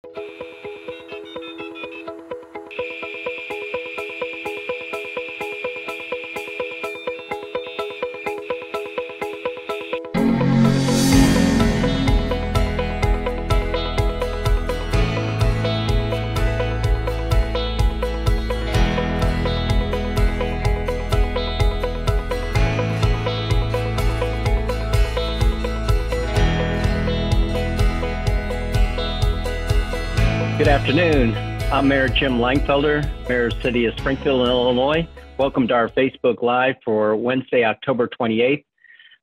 Good afternoon. I'm Mayor Jim Langfelder, Mayor of the City of Springfield, Illinois. Welcome to our Facebook Live for Wednesday, October 28th.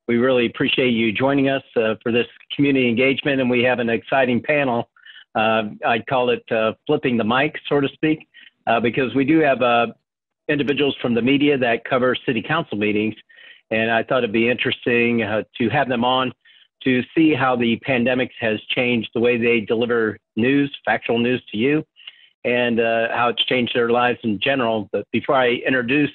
We really appreciate you joining us for this community engagement, and we have an exciting panel. I'd call it flipping the mic, so to speak, because we do have individuals from the media that cover city council meetings, and I thought it'd be interesting to have them on to see how the pandemic has changed the way they deliver news, factual news to you, and how it's changed their lives in general. But before I introduce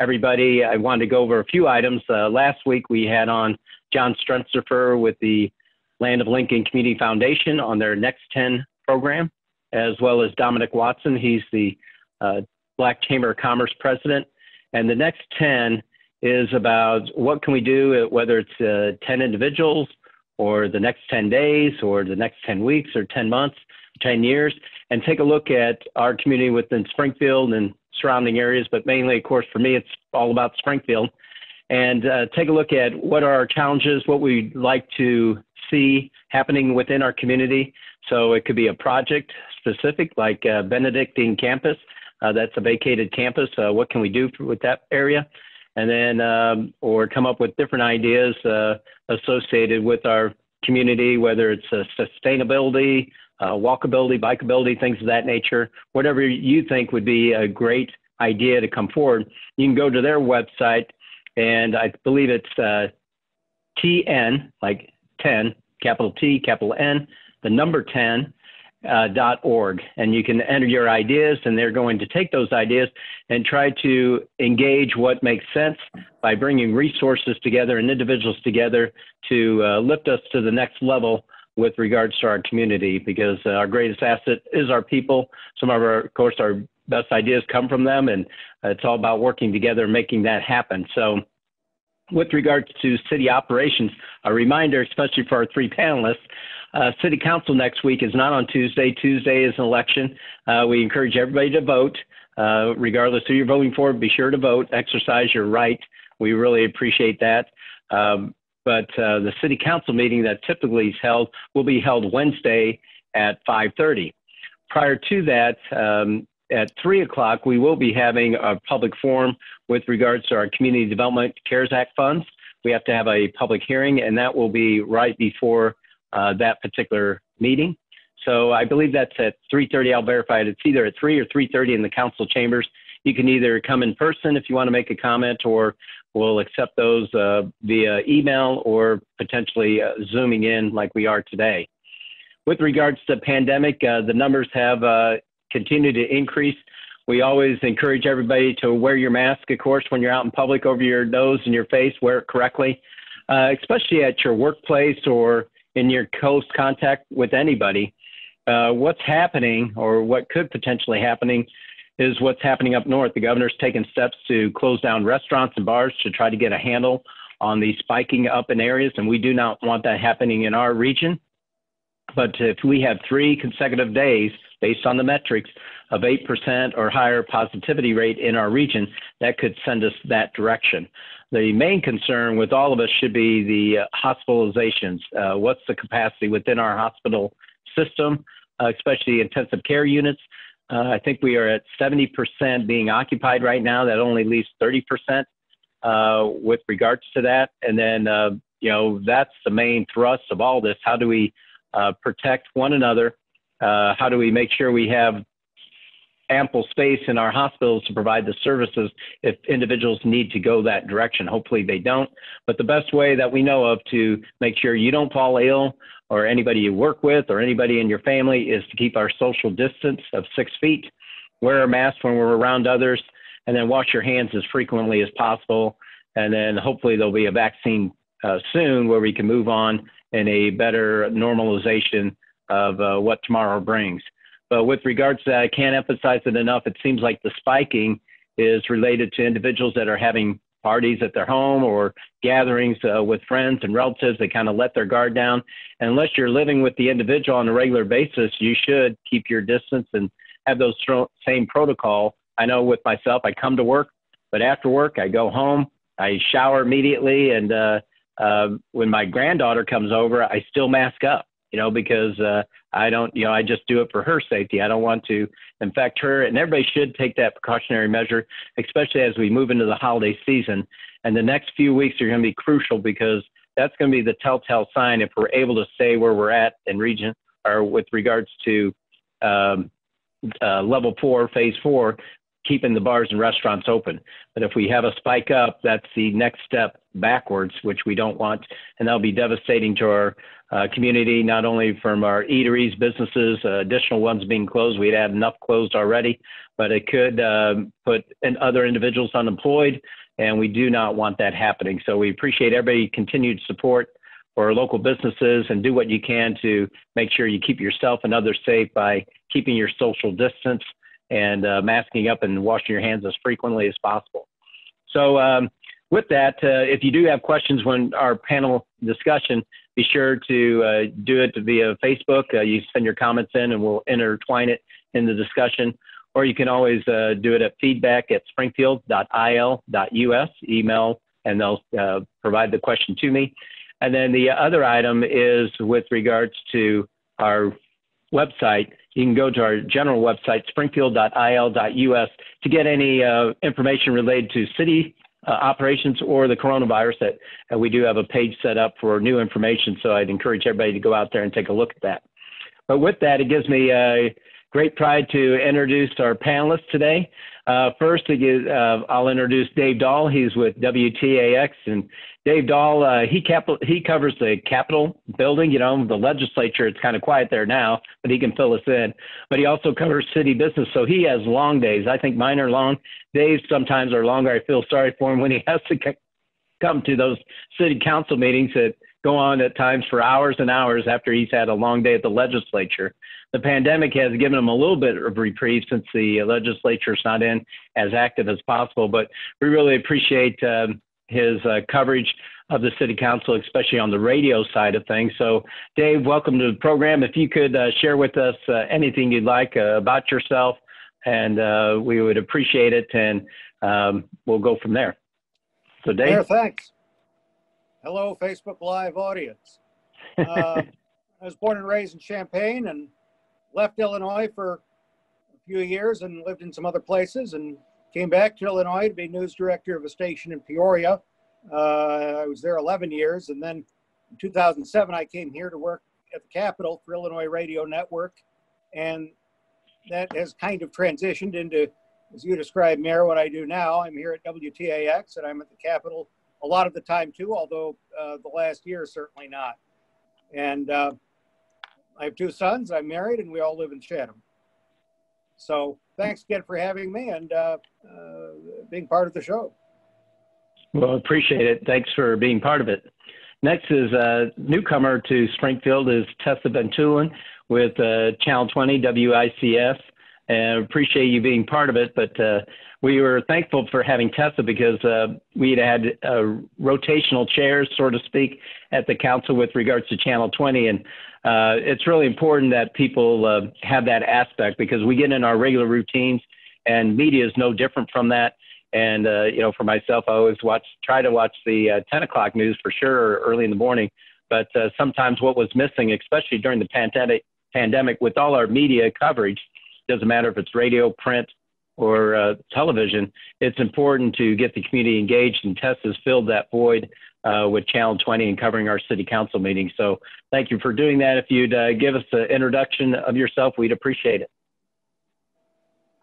everybody, I wanted to go over a few items. Last week we had on John Strentzifer with the Land of Lincoln Community Foundation on their Next 10 program, as well as Dominic Watson. He's the Black Chamber of Commerce president. And the Next 10 is about what can we do, whether it's 10 individuals, or the next 10 days, or the next 10 weeks, or 10 months, 10 years, and take a look at our community within Springfield and surrounding areas, but mainly, of course, for me, it's all about Springfield, and take a look at what are our challenges, what we'd like to see happening within our community. So it could be a project specific, like Benedictine campus, that's a vacated campus. What can we do with that area? And then, or come up with different ideas associated with our community, whether it's sustainability, walkability, bikeability, things of that nature, whatever you think would be a great idea to come forward. You can go to their website, and I believe it's TN, like 10, capital T, capital N, the number 10, .org, and you can enter your ideas, and they're going to take those ideas and try to engage what makes sense by bringing resources together and individuals together to lift us to the next level with regards to our community, because our greatest asset is our people. Some of our, of course, our best ideas come from them, and it's all about working together and making that happen. So with regards to city operations, a reminder, especially for our three panelists, City Council next week is not on Tuesday. Tuesday is an election. We encourage everybody to vote. Regardless who you're voting for, be sure to vote, exercise your right. We really appreciate that. But the City Council meeting that typically is held will be held Wednesday at 5:30. Prior to that, at 3 o'clock, we will be having a public forum with regards to our Community Development CARES Act funds. We have to have a public hearing, and that will be right before that particular meeting. So I believe that's at 3:30. I'll verify it. It's either at 3 or 3:30 in the council chambers. You can either come in person if you want to make a comment, or we'll accept those via email or potentially Zooming in like we are today. With regards to the pandemic, the numbers have continued to increase. We always encourage everybody to wear your mask, of course, when you're out in public, over your nose and your face, wear it correctly, especially at your workplace or in your close contact with anybody. What's happening, or what could potentially happening, is what's happening up north. The governor's taken steps to close down restaurants and bars to try to get a handle on the spiking up in areas, and we do not want that happening in our region. But if we have 3 consecutive days, based on the metrics, of 8% or higher positivity rate in our region, that could send us that direction. The main concern with all of us should be the hospitalizations. What's the capacity within our hospital system, especially intensive care units? I think we are at 70% being occupied right now. That only leaves 30% with regards to that. And then, you know, that's the main thrust of all this. How do we protect one another? How do we make sure we have ample space in our hospitals to provide the services if individuals need to go that direction? Hopefully they don't. But the best way that we know of to make sure you don't fall ill, or anybody you work with, or anybody in your family, is to keep our social distance of 6 feet, wear a mask when we're around others, and then wash your hands as frequently as possible. And then hopefully there'll be a vaccine soon where we can move on in a better normalization of what tomorrow brings. But with regards to that, I can't emphasize it enough. It seems like the spiking is related to individuals that are having parties at their home or gatherings with friends and relatives. They kind of let their guard down. And unless you're living with the individual on a regular basis, you should keep your distance and have those same protocol. I know with myself, I come to work, but after work, I go home, I shower immediately. And when my granddaughter comes over, I still mask up, because I don't, I just do it for her safety. I don't want to infect her, and everybody should take that precautionary measure, especially as we move into the holiday season. And the next few weeks are going to be crucial because that's going to be the telltale sign if we're able to stay where we're at in region or with regards to level 4, phase 4, keeping the bars and restaurants open. But if we have a spike up, that's the next step backwards, which we don't want. And that'll be devastating to our community, not only from our eateries, businesses, additional ones being closed. We'd had enough closed already, but it could put other individuals unemployed, and we do not want that happening. So we appreciate everybody's continued support for our local businesses, and do what you can to make sure you keep yourself and others safe by keeping your social distance and masking up and washing your hands as frequently as possible. So with that, if you do have questions when our panel discussion, be sure to do it via Facebook. You send your comments in and we'll intertwine it in the discussion. Or you can always do it at feedback@springfield.il.us, email, and they'll provide the question to me. And then the other item is with regards to our website. You can go to our general website, springfield.il.us, to get any information related to city operations or the coronavirus. That we do have a page set up for new information, so I'd encourage everybody to go out there and take a look at that. But with that, it gives me great pride to introduce our panelists today. First, I'll introduce Dave Dahl. He's with WTAX, and Dave Dahl, he covers the Capitol building. The legislature, it's kind of quiet there now, but he can fill us in. But he also covers city business, so he has long days. I think mine are long. Days sometimes are longer. I feel sorry for him when he has to come to those city council meetings that go on at times for hours and hours after he's had a long day at the legislature. The pandemic has given him a little bit of reprieve since the legislature is not in as active as possible, but we really appreciate his coverage of the city council, especially on the radio side of things. So Dave, welcome to the program. If you could share with us anything you'd like about yourself, and we would appreciate it, and we'll go from there. So Dave. Yeah, thanks. Hello, Facebook Live audience. I was born and raised in Champaign and left Illinois for a few years and lived in some other places, and came back to Illinois to be news director of a station in Peoria. I was there 11 years, and then in 2007 I came here to work at the Capitol for Illinois Radio Network, and that has kind of transitioned into, as you described, Mayor, what I do now. I'm here at WTAX, and I'm at the Capitol a lot of the time too, although the last year certainly not. And I have 2 sons, I'm married, and we all live in Chatham. So thanks again for having me and being part of the show. Well, appreciate it. Thanks for being part of it. Next is a newcomer to Springfield is Tessa Bentulan with Channel 20 WICS. And appreciate you being part of it, but we were thankful for having Tessa because we had rotational chairs, so to speak, at the council with regards to Channel 20. And it's really important that people have that aspect because we get in our regular routines, and media is no different from that. And, for myself, I always try to watch the 10 o'clock news for sure, or early in the morning. But sometimes what was missing, especially during the pandemic with all our media coverage, doesn't matter if it's radio, print, or television, it's important to get the community engaged, and Tessa's filled that void with Channel 20 and covering our city council meetings. So thank you for doing that. If you'd give us an introduction of yourself, we'd appreciate it.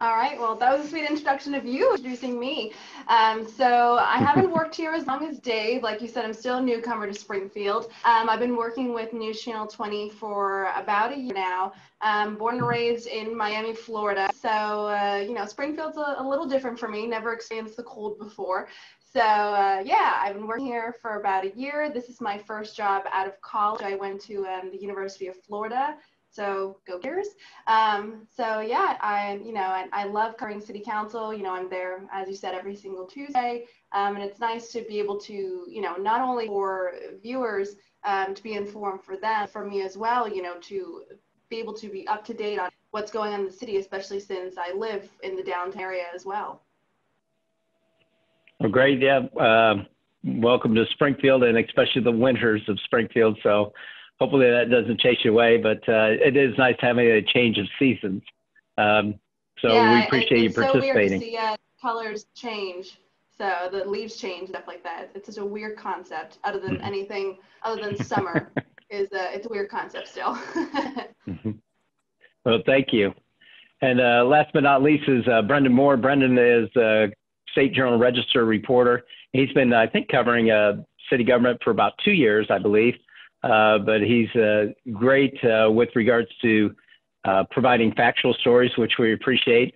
All right, well, that was a sweet introduction of you introducing me. So I haven't worked here as long as Dave. Like you said, I'm still a newcomer to Springfield. I've been working with News Channel 20 for about a year now. Born and raised in Miami, Florida. So, Springfield's a little different for me. Never experienced the cold before. So, yeah, I've been working here for about a year. This is my first job out of college. I went to the University of Florida. So go Bears. So yeah, I love covering city council. I'm there, as you said, every single Tuesday. And it's nice to be able to, not only for viewers, to be informed for them, for me as well, to be able to be up to date on what's going on in the city, especially since I live in the downtown area as well. Well, great. Yeah. Welcome to Springfield, and especially the winters of Springfield. So hopefully that doesn't chase you away, but it is nice having a change of seasons. So yeah, we appreciate you participating. It's so weird to see colors change. So the leaves change, stuff like that. It's such a weird concept. Other than anything, other than summer, it's a weird concept still. Well, thank you. And last but not least is Brenden Moore. Brenden is a State Journal Register reporter. He's been, I think, covering city government for about 2 years, I believe. But he's great with regards to providing factual stories, which we appreciate.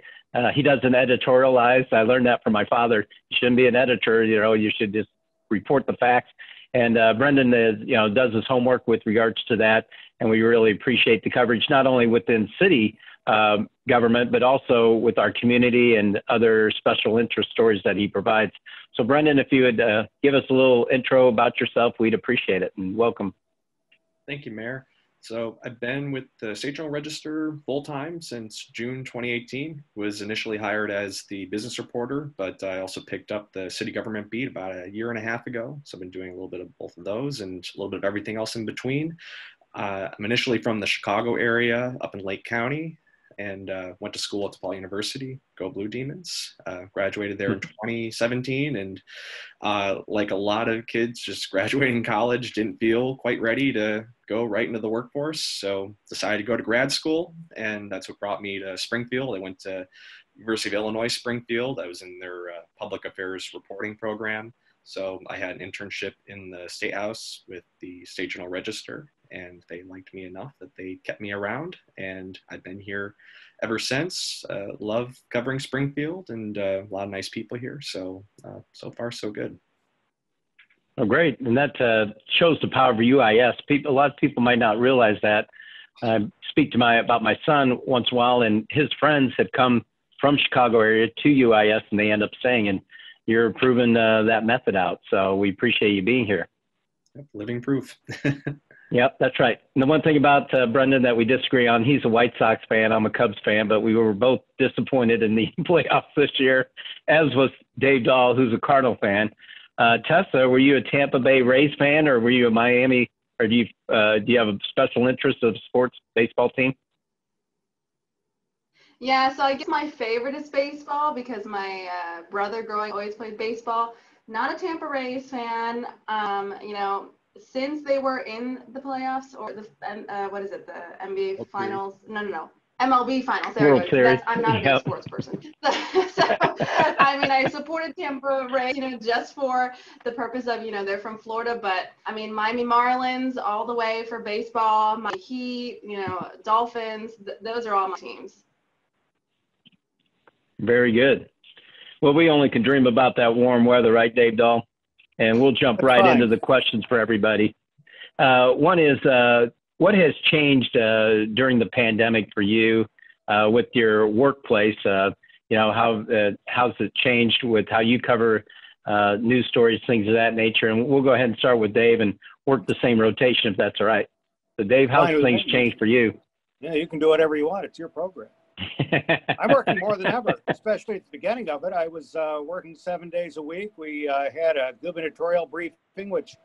He doesn't editorialize. I learned that from my father. You shouldn't be an editor. You should just report the facts. And Brenden is, does his homework with regards to that. And we really appreciate the coverage, not only within city government, but also with our community and other special interest stories that he provides. So Brenden, if you would give us a little intro about yourself, we'd appreciate it, and welcome. Thank you, Mayor. So I've been with the State Journal Register full-time since June 2018. Was initially hired as the business reporter, but I also picked up the city government beat about a year and a half ago. So I've been doing a little bit of both of those and a little bit of everything else in between. I'm initially from the Chicago area up in Lake County, and went to school at DePaul University, go Blue Demons. Graduated there in 2017, and like a lot of kids just graduating college, didn't feel quite ready to go right into the workforce, so decided to go to grad school, and that's what brought me to Springfield. I went to University of Illinois Springfield. I was in their public affairs reporting program, so I had an internship in the State House with the State Journal Register, and they liked me enough that they kept me around, and I've been here ever since. Love covering Springfield, and a lot of nice people here, so so far so good. Oh, great. And that shows the power of UIS. A lot of people might not realize that. I speak about my son once in a while, and his friends have come from Chicago area to UIS, and they end up staying, and you're proving that method out. So we appreciate you being here. Living proof. Yep, that's right. And the one thing about Brenden that we disagree on, he's a White Sox fan, I'm a Cubs fan, but we were both disappointed in the playoffs this year, as was Dave Dahl, who's a Cardinal fan. Tessa, were you a Tampa Bay Rays fan, or were you a Miami, or do you have a special interest of sports baseball team? Yeah, so I guess my favorite is baseball because my brother growing always played baseball. Not a Tampa Rays fan. Since they were in the playoffs or the the NBA finals? No. MLB finals. There we go. I'm not a big sports person. So, I supported Tampa Rays, just for the purpose of, they're from Florida. But Miami Marlins all the way for baseball. My Heat, Dolphins. Those are all my teams. Very good. Well, we only can dream about that warm weather, right, Dave Dahl? And we'll jump right into the questions for everybody. One is, what has changed during the pandemic for you with your workplace? How's it changed with how you cover news stories, things of that nature? And we'll go ahead and start with Dave and work the same rotation if that's all right. So Dave, how's things changed for you? Yeah, you can do whatever you want. It's your program. I'm working more than ever, especially at the beginning of it. I was working 7 days a week. We had a gubernatorial briefing, which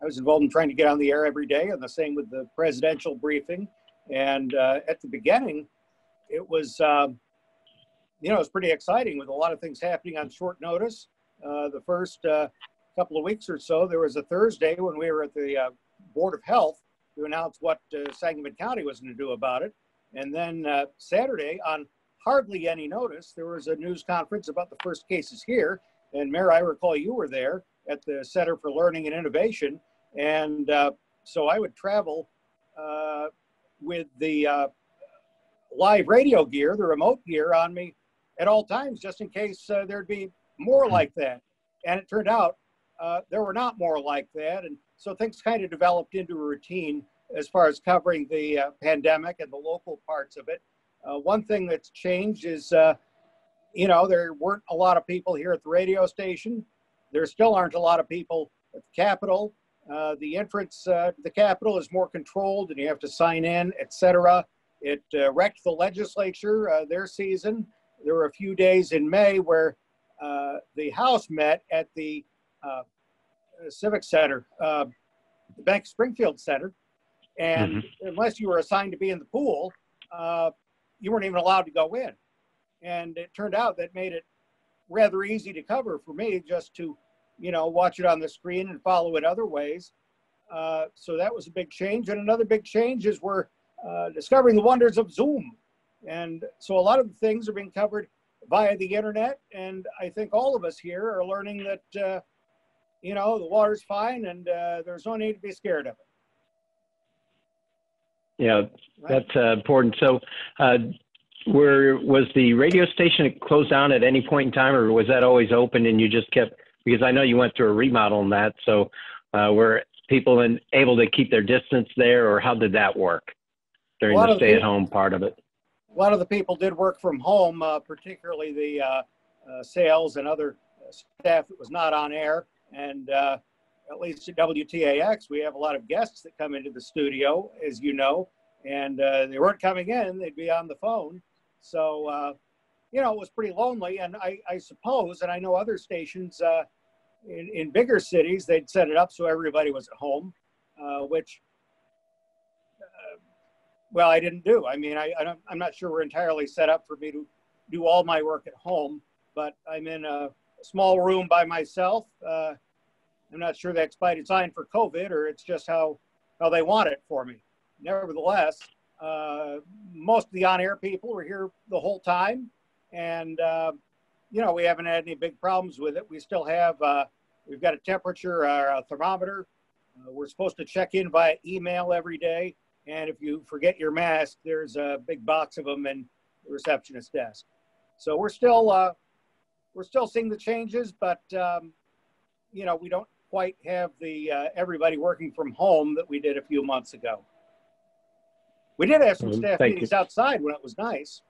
I was involved in trying to get on the air every day, and the same with the presidential briefing. And at the beginning, it was, it was pretty exciting with a lot of things happening on short notice. The first couple of weeks or so, there was a Thursday when we were at the Board of Health to announce what Sangamon County was going to do about it. And then Saturday, on hardly any notice, there was a news conference about the first cases here. And Mayor, I recall you were there at the Center for Learning and Innovation. And so I would travel with the live radio gear, the remote gear on me at all times, just in case there'd be more like that. And it turned out there were not more like that. And so things kind of developed into a routine as far as covering the pandemic and the local parts of it. One thing that's changed is, there weren't a lot of people here at the radio station. There still aren't a lot of people at the Capitol. The entrance to the Capitol is more controlled, and you have to sign in, etc. It wrecked the legislature, their season. There were a few days in May where the House met at the Civic Center, the Bank of Springfield Center, and unless you were assigned to be in the pool, you weren't even allowed to go in. And it turned out that made it rather easy to cover for me, just to watch it on the screen and follow it other ways. So that was a big change. And another big change is we're discovering the wonders of Zoom. And so a lot of the things are being covered via the internet. And I think all of us here are learning that, the water's fine and there's no need to be scared of it. Yeah, that's important. So was the radio station closed down at any point in time, or was that always open and you just kept, because I know you went through a remodel on that, so were people able to keep their distance there, or how did that work during the stay-at-home part of it? A lot of the people did work from home, particularly the sales and other staff that was not on air. And at least at WTAX, we have a lot of guests that come into the studio, as you know, and they weren't coming in, they'd be on the phone. So, it was pretty lonely. And I suppose, and I know other stations in bigger cities, they'd set it up so everybody was at home, which, well, I didn't do. I mean, I'm not sure we're entirely set up for me to do all my work at home, but I'm in a small room by myself. I'm not sure that's by design for COVID, or it's just how they want it for me. Nevertheless, most of the on-air people were here the whole time, and we haven't had any big problems with it. We still have, we've got a temperature, a thermometer. We're supposed to check in via email every day, and if you forget your mask, there's a big box of them in the receptionist desk. So we're still seeing the changes, but we don't quite have the everybody working from home that we did a few months ago. We did have some staff meetings outside when it was nice.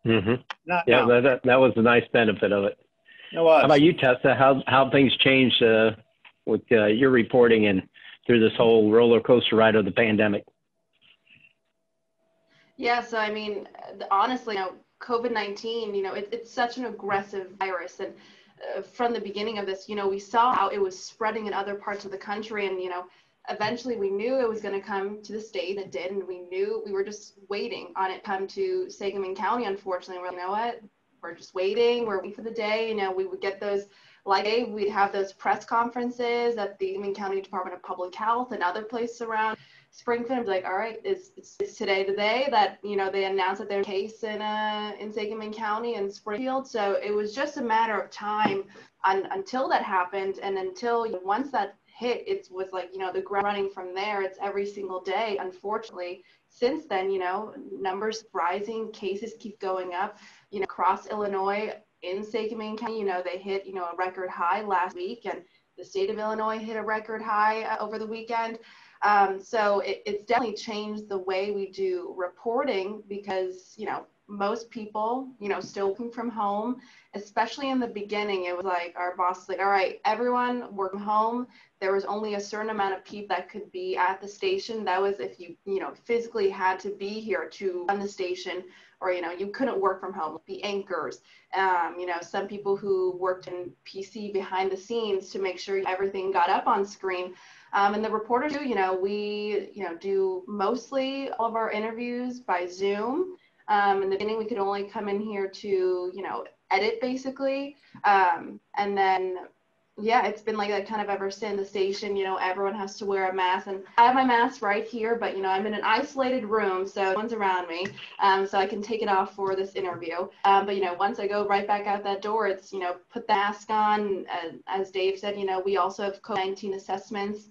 Not now. That was a nice benefit of it. It was. How about you, Tessa? How things changed with your reporting and through this whole roller coaster ride of the pandemic? Yeah, so I mean, honestly, COVID-19, it's such an aggressive virus, and from the beginning of this, we saw how it was spreading in other parts of the country, and eventually we knew it was going to come to the state. It did, and we knew we were just waiting on it come to Sangamon County. Unfortunately, we're like, you know what? We're just waiting. We're waiting for the day. We would get those, we'd have those press conferences at the Sangamon County Department of Public Health and other places around Springfield. Be like, all right, it's today the day that they announced that there's a case in Sangamon County and Springfield. So it was just a matter of time until that happened, and until once that hit, it was like the ground running from there. It's every single day. Unfortunately, since then, numbers rising, cases keep going up. Across Illinois, in Sangamon County, they hit a record high last week, and the state of Illinois hit a record high over the weekend. So it's definitely changed the way we do reporting, because, most people, still working from home, especially in the beginning. It was like our boss was like, all right, everyone work from home. There was only a certain amount of people that could be at the station. That was if you, physically had to be here to run the station, or, you couldn't work from home, the anchors, some people who worked in PC behind the scenes to make sure everything got up on screen. And the reporters too, we, do mostly all of our interviews by Zoom. In the beginning, we could only come in here to, edit basically. And then, yeah, it's been like that kind of ever since. The station, everyone has to wear a mask, and I have my mask right here, but, I'm in an isolated room, so no one's around me. So I can take it off for this interview. But, once I go right back out that door, it's, put the mask on. And as Dave said, we also have COVID-19 assessments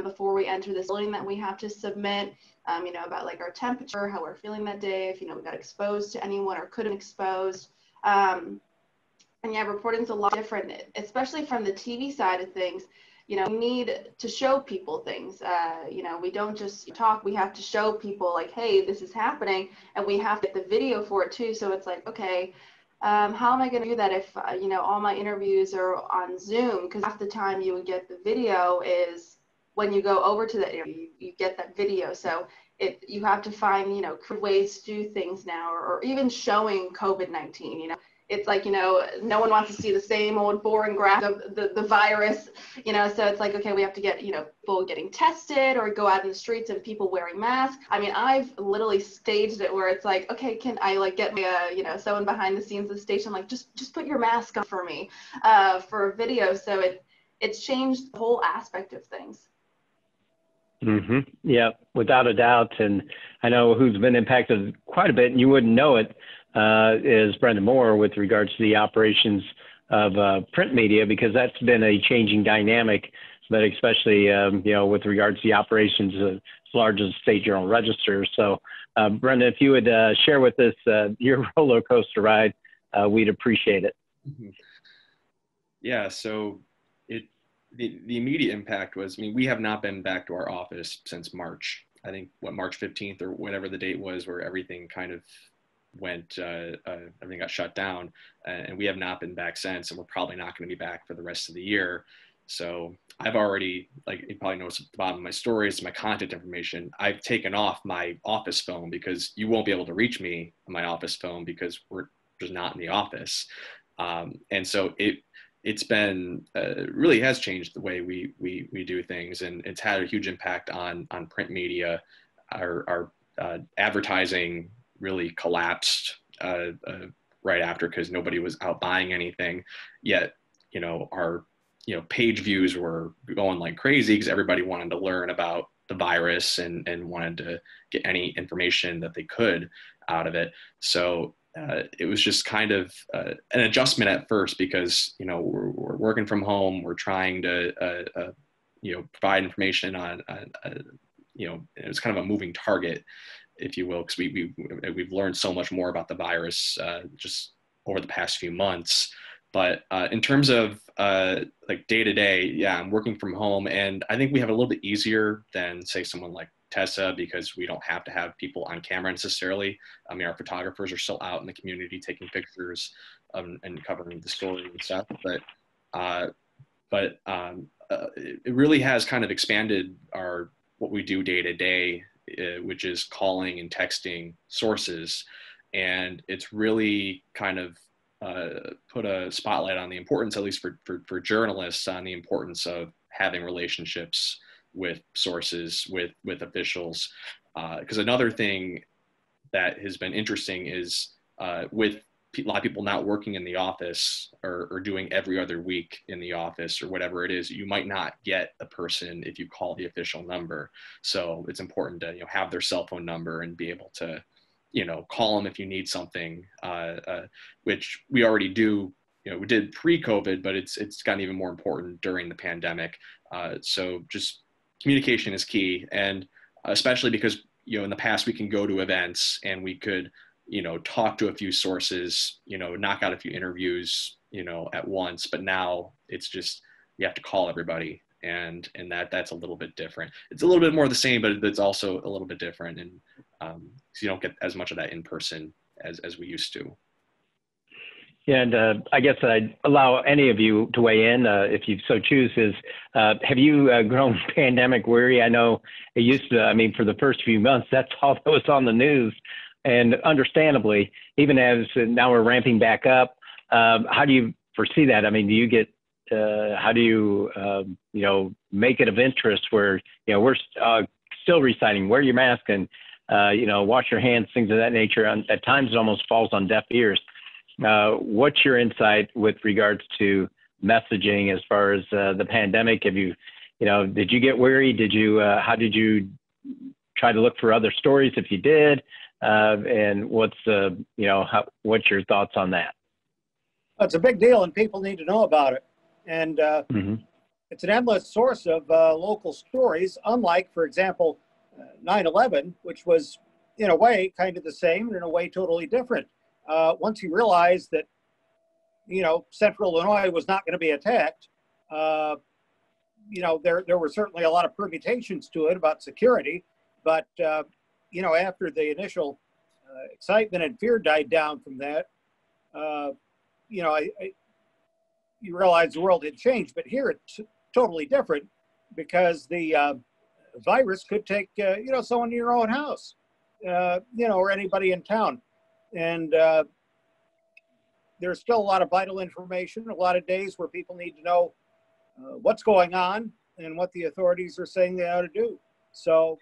before we enter this building that we have to submit, about like our temperature, how we're feeling that day, if, we got exposed to anyone or couldn't exposed. And yeah, reporting's a lot different, especially from the TV side of things. we need to show people things. We don't just talk, we have to show people like, hey, this is happening, and we have to get the video for it too. So it's like, okay, how am I going to do that if, all my interviews are on Zoom? Because half the time you would get the video is when you go over to the interview, you get that video. So you have to find, creative ways to do things now, or even showing COVID-19, it's like, no one wants to see the same old boring graph of the virus, so it's like, okay, we have to get, people getting tested or go out in the streets and people wearing masks. I mean, I've literally staged it where it's like, okay, can I like get my, someone behind the scenes of the station, like just put your mask on for me for a video. So it's changed the whole aspect of things. Mm-hmm. Yeah, without a doubt. And I know who's been impacted quite a bit, and you wouldn't know it, is Brenden Moore with regards to the operations of print media, because that's been a changing dynamic, but especially, with regards to the operations as large as State Journal Register. So, Brenden, if you would share with us your roller coaster ride, we'd appreciate it. Mm-hmm. Yeah, so the immediate impact was, we have not been back to our office since March. I think, March 15th or whatever the date was, where everything kind of went, everything got shut down, and we have not been back since, and we're probably not going to be back for the rest of the year. So I've already, like you probably noticed at the bottom of my stories, my contact information, I've taken off my office phone, because you won't be able to reach me on my office phone because we're just not in the office. And so it's been, really has changed the way we do things, and it's had a huge impact on print media. Our advertising really collapsed right after, because nobody was out buying anything yet. Our page views were going like crazy because everybody wanted to learn about the virus and wanted to get any information that they could out of it. So it was just kind of an adjustment at first, because we're working from home, we're trying to provide information on it was kind of a moving target, if you will, because we've learned so much more about the virus just over the past few months. But in terms of like day to day, yeah, I'm working from home, and I think we have it a little bit easier than, say, someone like Tessa, because we don't have to have people on camera necessarily. Our photographers are still out in the community taking pictures and covering the story and stuff. But it really has kind of expanded what we do day to day, which is calling and texting sources, and it's really kind of put a spotlight on the importance, at least for journalists, on the importance of having relationships with sources, with officials. Because another thing that has been interesting is with a lot of people not working in the office, or doing every other week in the office or whatever it is, you might not get a person if you call the official number. So it's important to have their cell phone number and be able to call them if you need something, which we already do. We did pre-COVID, but it's gotten even more important during the pandemic. So just communication is key, and especially because in the past we can go to events and we could talk to a few sources, knock out a few interviews at once, but now it's just you have to call everybody, and that's a little bit different. It's a little bit more the same, but it's also a little bit different, and so you don't get as much of that in person as we used to. Yeah, and I guess I'd allow any of you to weigh in if you so choose. Have you grown pandemic weary? I know it used to, for the first few months, that's all that was on the news. And understandably, even as now we're ramping back up, how do you foresee that? Do you get, how do you, make it of interest where, we're still reciting, wear your mask and, wash your hands, things of that nature. At times it almost falls on deaf ears. What's your insight with regards to messaging as far as the pandemic? Have you, did you get weary? Did you, how did you try to look for other stories if you did? And what's, what's your thoughts on that? It's a big deal and people need to know about it. And it's an endless source of local stories, unlike, for example, 9/11, which was in a way kind of the same and in a way totally different. Once you realized that, Central Illinois was not going to be attacked, there were certainly a lot of permutations to it about security, but, after the initial excitement and fear died down from that, you realize the world had changed. But here it's totally different because the virus could take, someone in your own house, or anybody in town. And there's still a lot of vital information, a lot of days where people need to know what's going on and what the authorities are saying they ought to do. So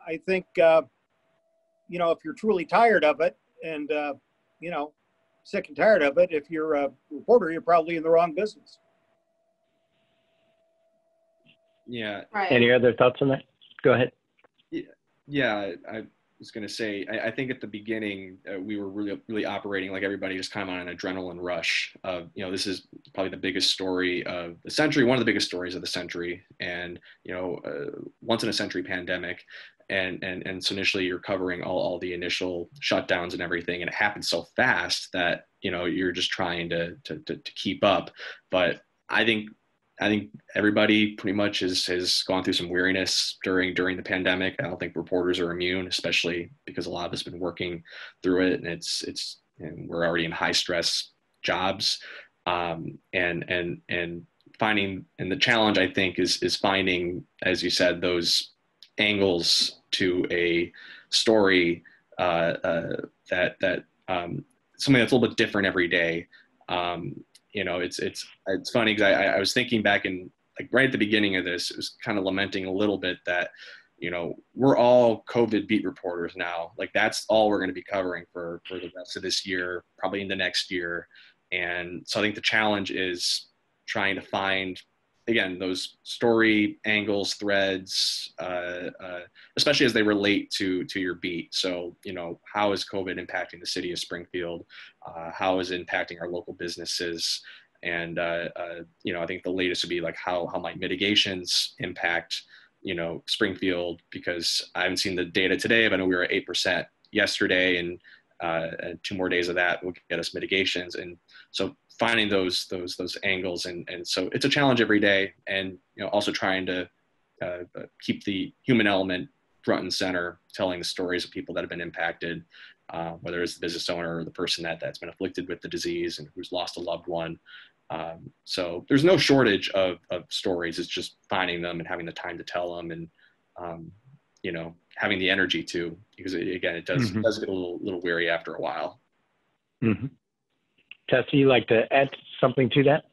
I think, if you're truly tired of it and, sick and tired of it, if you're a reporter, you're probably in the wrong business. Yeah. Right. Any other thoughts on that? Go ahead. Yeah, I was going to say, I think at the beginning, we were really operating like everybody, just kind of on an adrenaline rush of, this is probably the biggest story of the century, one of the biggest stories of the century, and, once in a century pandemic. And so initially you're covering all the initial shutdowns and everything, and it happened so fast that, you're just trying to keep up. But I think everybody pretty much has gone through some weariness during the pandemic. I don't think reporters are immune, especially because a lot of us have been working through it, and we're already in high stress jobs. And finding, and the challenge I think is finding, as you said, those angles to a story that something that's a little bit different every day. It's funny because I was thinking back in, like, right at the beginning of this, it was kind of lamenting a little bit that, we're all COVID beat reporters now. Like, that's all we're going to be covering for the rest of this year, probably into next year. And so I think the challenge is trying to find, again, those story angles, threads, especially as they relate to your beat. So, how is COVID impacting the city of Springfield? How is it impacting our local businesses? And, I think the latest would be like, how might mitigations impact, Springfield? Because I haven't seen the data today, but I know we were at 8% yesterday, and 2 more days of that will get us mitigations. And so finding those angles, and so it's a challenge every day, and also trying to keep the human element front and center, telling the stories of people that have been impacted, whether it's the business owner or the person that's been afflicted with the disease and who's lost a loved one. So there's no shortage of stories. It's just finding them and having the time to tell them, and having the energy to, because again, it does get a little weary after a while. Mm-hmm. Tessa, you like to add something to that?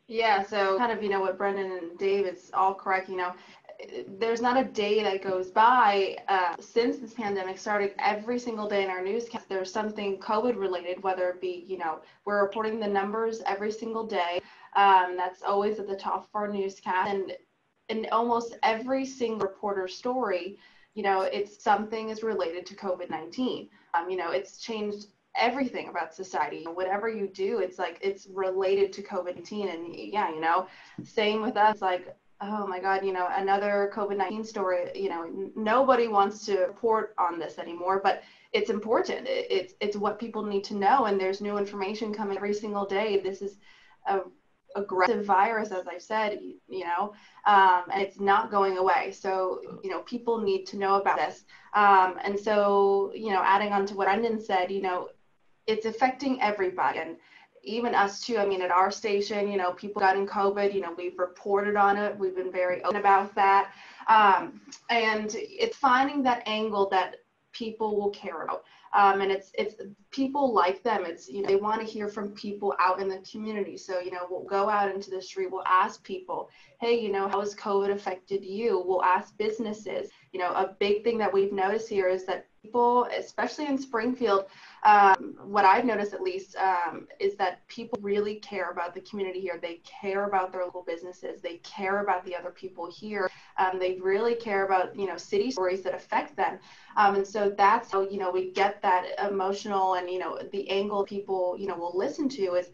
Yeah, so kind of, what Brenden and Dave is all correct. There's not a day that goes by since this pandemic started. Every single day in our newscast, there's something COVID related, whether it be, we're reporting the numbers every single day. That's always at the top of our newscast. And in almost every single reporter story, it's something is related to COVID-19. It's changed everything about society. Whatever you do, it's like it's related to COVID-19. And yeah, same with us, like, oh my God, another COVID-19 story. Nobody wants to report on this anymore, but it's important. It's what people need to know, and there's new information coming every single day. This is a aggressive virus, as I've said, and it's not going away. So, people need to know about this. And so, adding on to what Brendan said, it's affecting everybody, and even us too. I mean, at our station, people got in COVID, we've reported on it. We've been very open about that. And it's finding that angle that people will care about. And it's people like them. It's, they want to hear from people out in the community. So, we'll go out into the street, we'll ask people, hey, how has COVID affected you? We'll ask businesses. A big thing that we've noticed here is that people, especially in Springfield, what I've noticed at least, is that people really care about the community here. They care about their local businesses. They care about the other people here. They really care about, city stories that affect them. And so that's how, we get that emotional and, the angle people, will listen to is,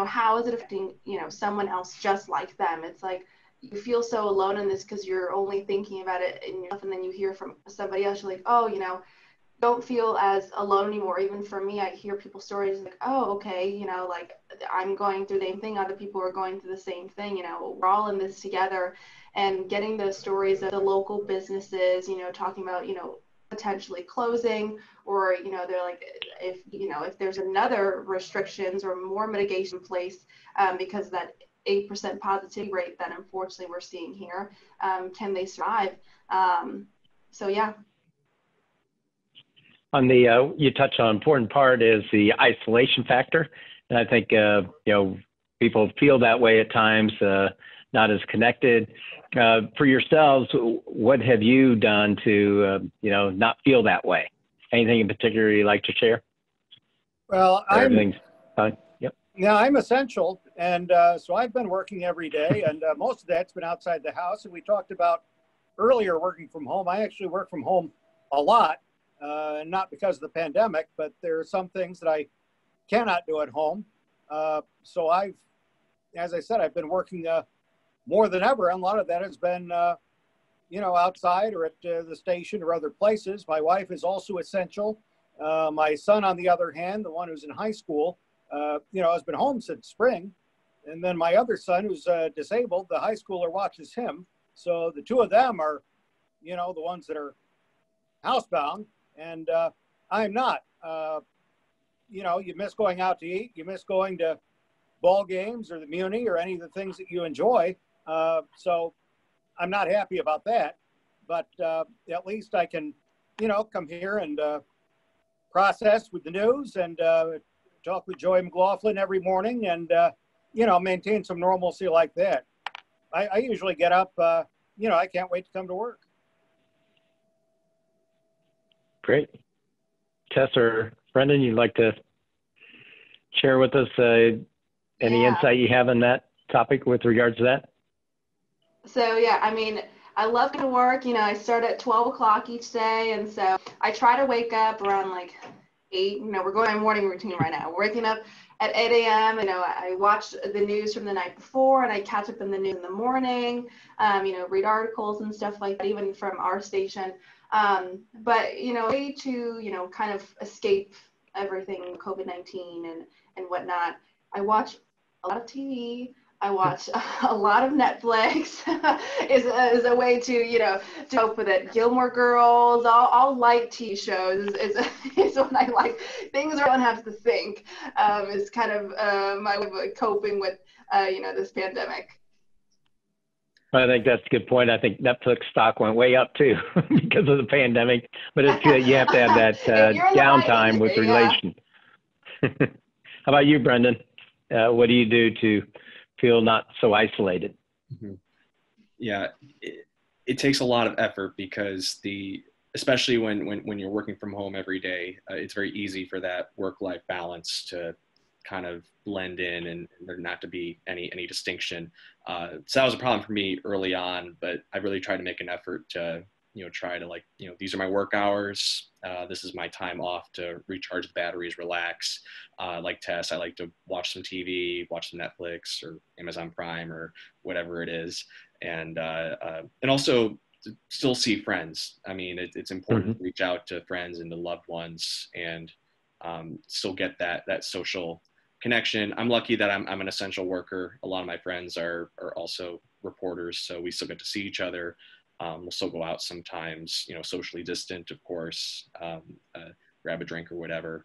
how is it affecting, someone else just like them? It's like, you feel so alone in this because you're only thinking about it in yourself, and then you hear from somebody else, you're like, oh, don't feel as alone anymore. Even for me, I hear people's stories like, oh, okay, like I'm going through the same thing. Other people are going through the same thing. We're all in this together. And getting those stories of the local businesses, talking about, potentially closing, or, they're like, if there's another restrictions or more mitigation in place because of that 8% positivity rate that unfortunately we're seeing here, can they survive? So yeah. On the, you touched on an important part is the isolation factor. And I think, people feel that way at times, not as connected. For yourselves, what have you done to, not feel that way? Anything in particular you'd like to share? Well, everything's fine. Yep. Yeah, I'm essential. And so I've been working every day, and most of that's been outside the house. And we talked about earlier working from home. I actually work from home a lot. Not because of the pandemic, but there are some things that I cannot do at home. So as I said, I've been working more than ever. And a lot of that has been, outside or at the station or other places. My wife is also essential. My son, on the other hand, the one who's in high school, has been home since spring. And then my other son, who's disabled, the high schooler watches him. So the two of them are, the ones that are housebound. And I'm not. You miss going out to eat. You miss going to ball games or the Muni or any of the things that you enjoy. So I'm not happy about that. But at least I can, come here and process with the news and talk with Joey McLaughlin every morning and, maintain some normalcy like that. I usually get up, I can't wait to come to work. Great. Tessa or Brenden, you'd like to share with us any insight you have on that topic with regards to that? So, I love going to work. I start at 12 o'clock each day. And so I try to wake up around like 8. We're going my morning routine right now. We're waking up at 8 a.m. I watch the news from the night before and I catch up in the news in the morning, read articles and stuff like that, even from our station. But, way to, kind of escape everything, COVID-19 and whatnot. I watch a lot of TV. I watch a lot of Netflix is a way to cope with it. Gilmore Girls, all light TV shows is what I like. Things where I don't have to think is kind of my way of coping with, this pandemic. I think that's a good point. I think Netflix stock went way up too because of the pandemic, but it's good. You have to have that downtime with relation. How about you, Brenden? What do you do to feel not so isolated? Mm-hmm. Yeah, it takes a lot of effort because especially when you're working from home every day, it's very easy for that work-life balance to kind of blend in and there not to be any distinction. So that was a problem for me early on, but I really tried to make an effort to, try to these are my work hours. This is my time off to recharge the batteries, relax. Like Tess, I like to watch some TV, watch some Netflix or Amazon Prime or whatever it is. And also still see friends. I mean, it's important to reach out to friends and to loved ones and still get that social connection. I'm lucky that I'm an essential worker. A lot of my friends are also reporters, so we still get to see each other. We'll still go out sometimes, socially distant, of course, grab a drink or whatever.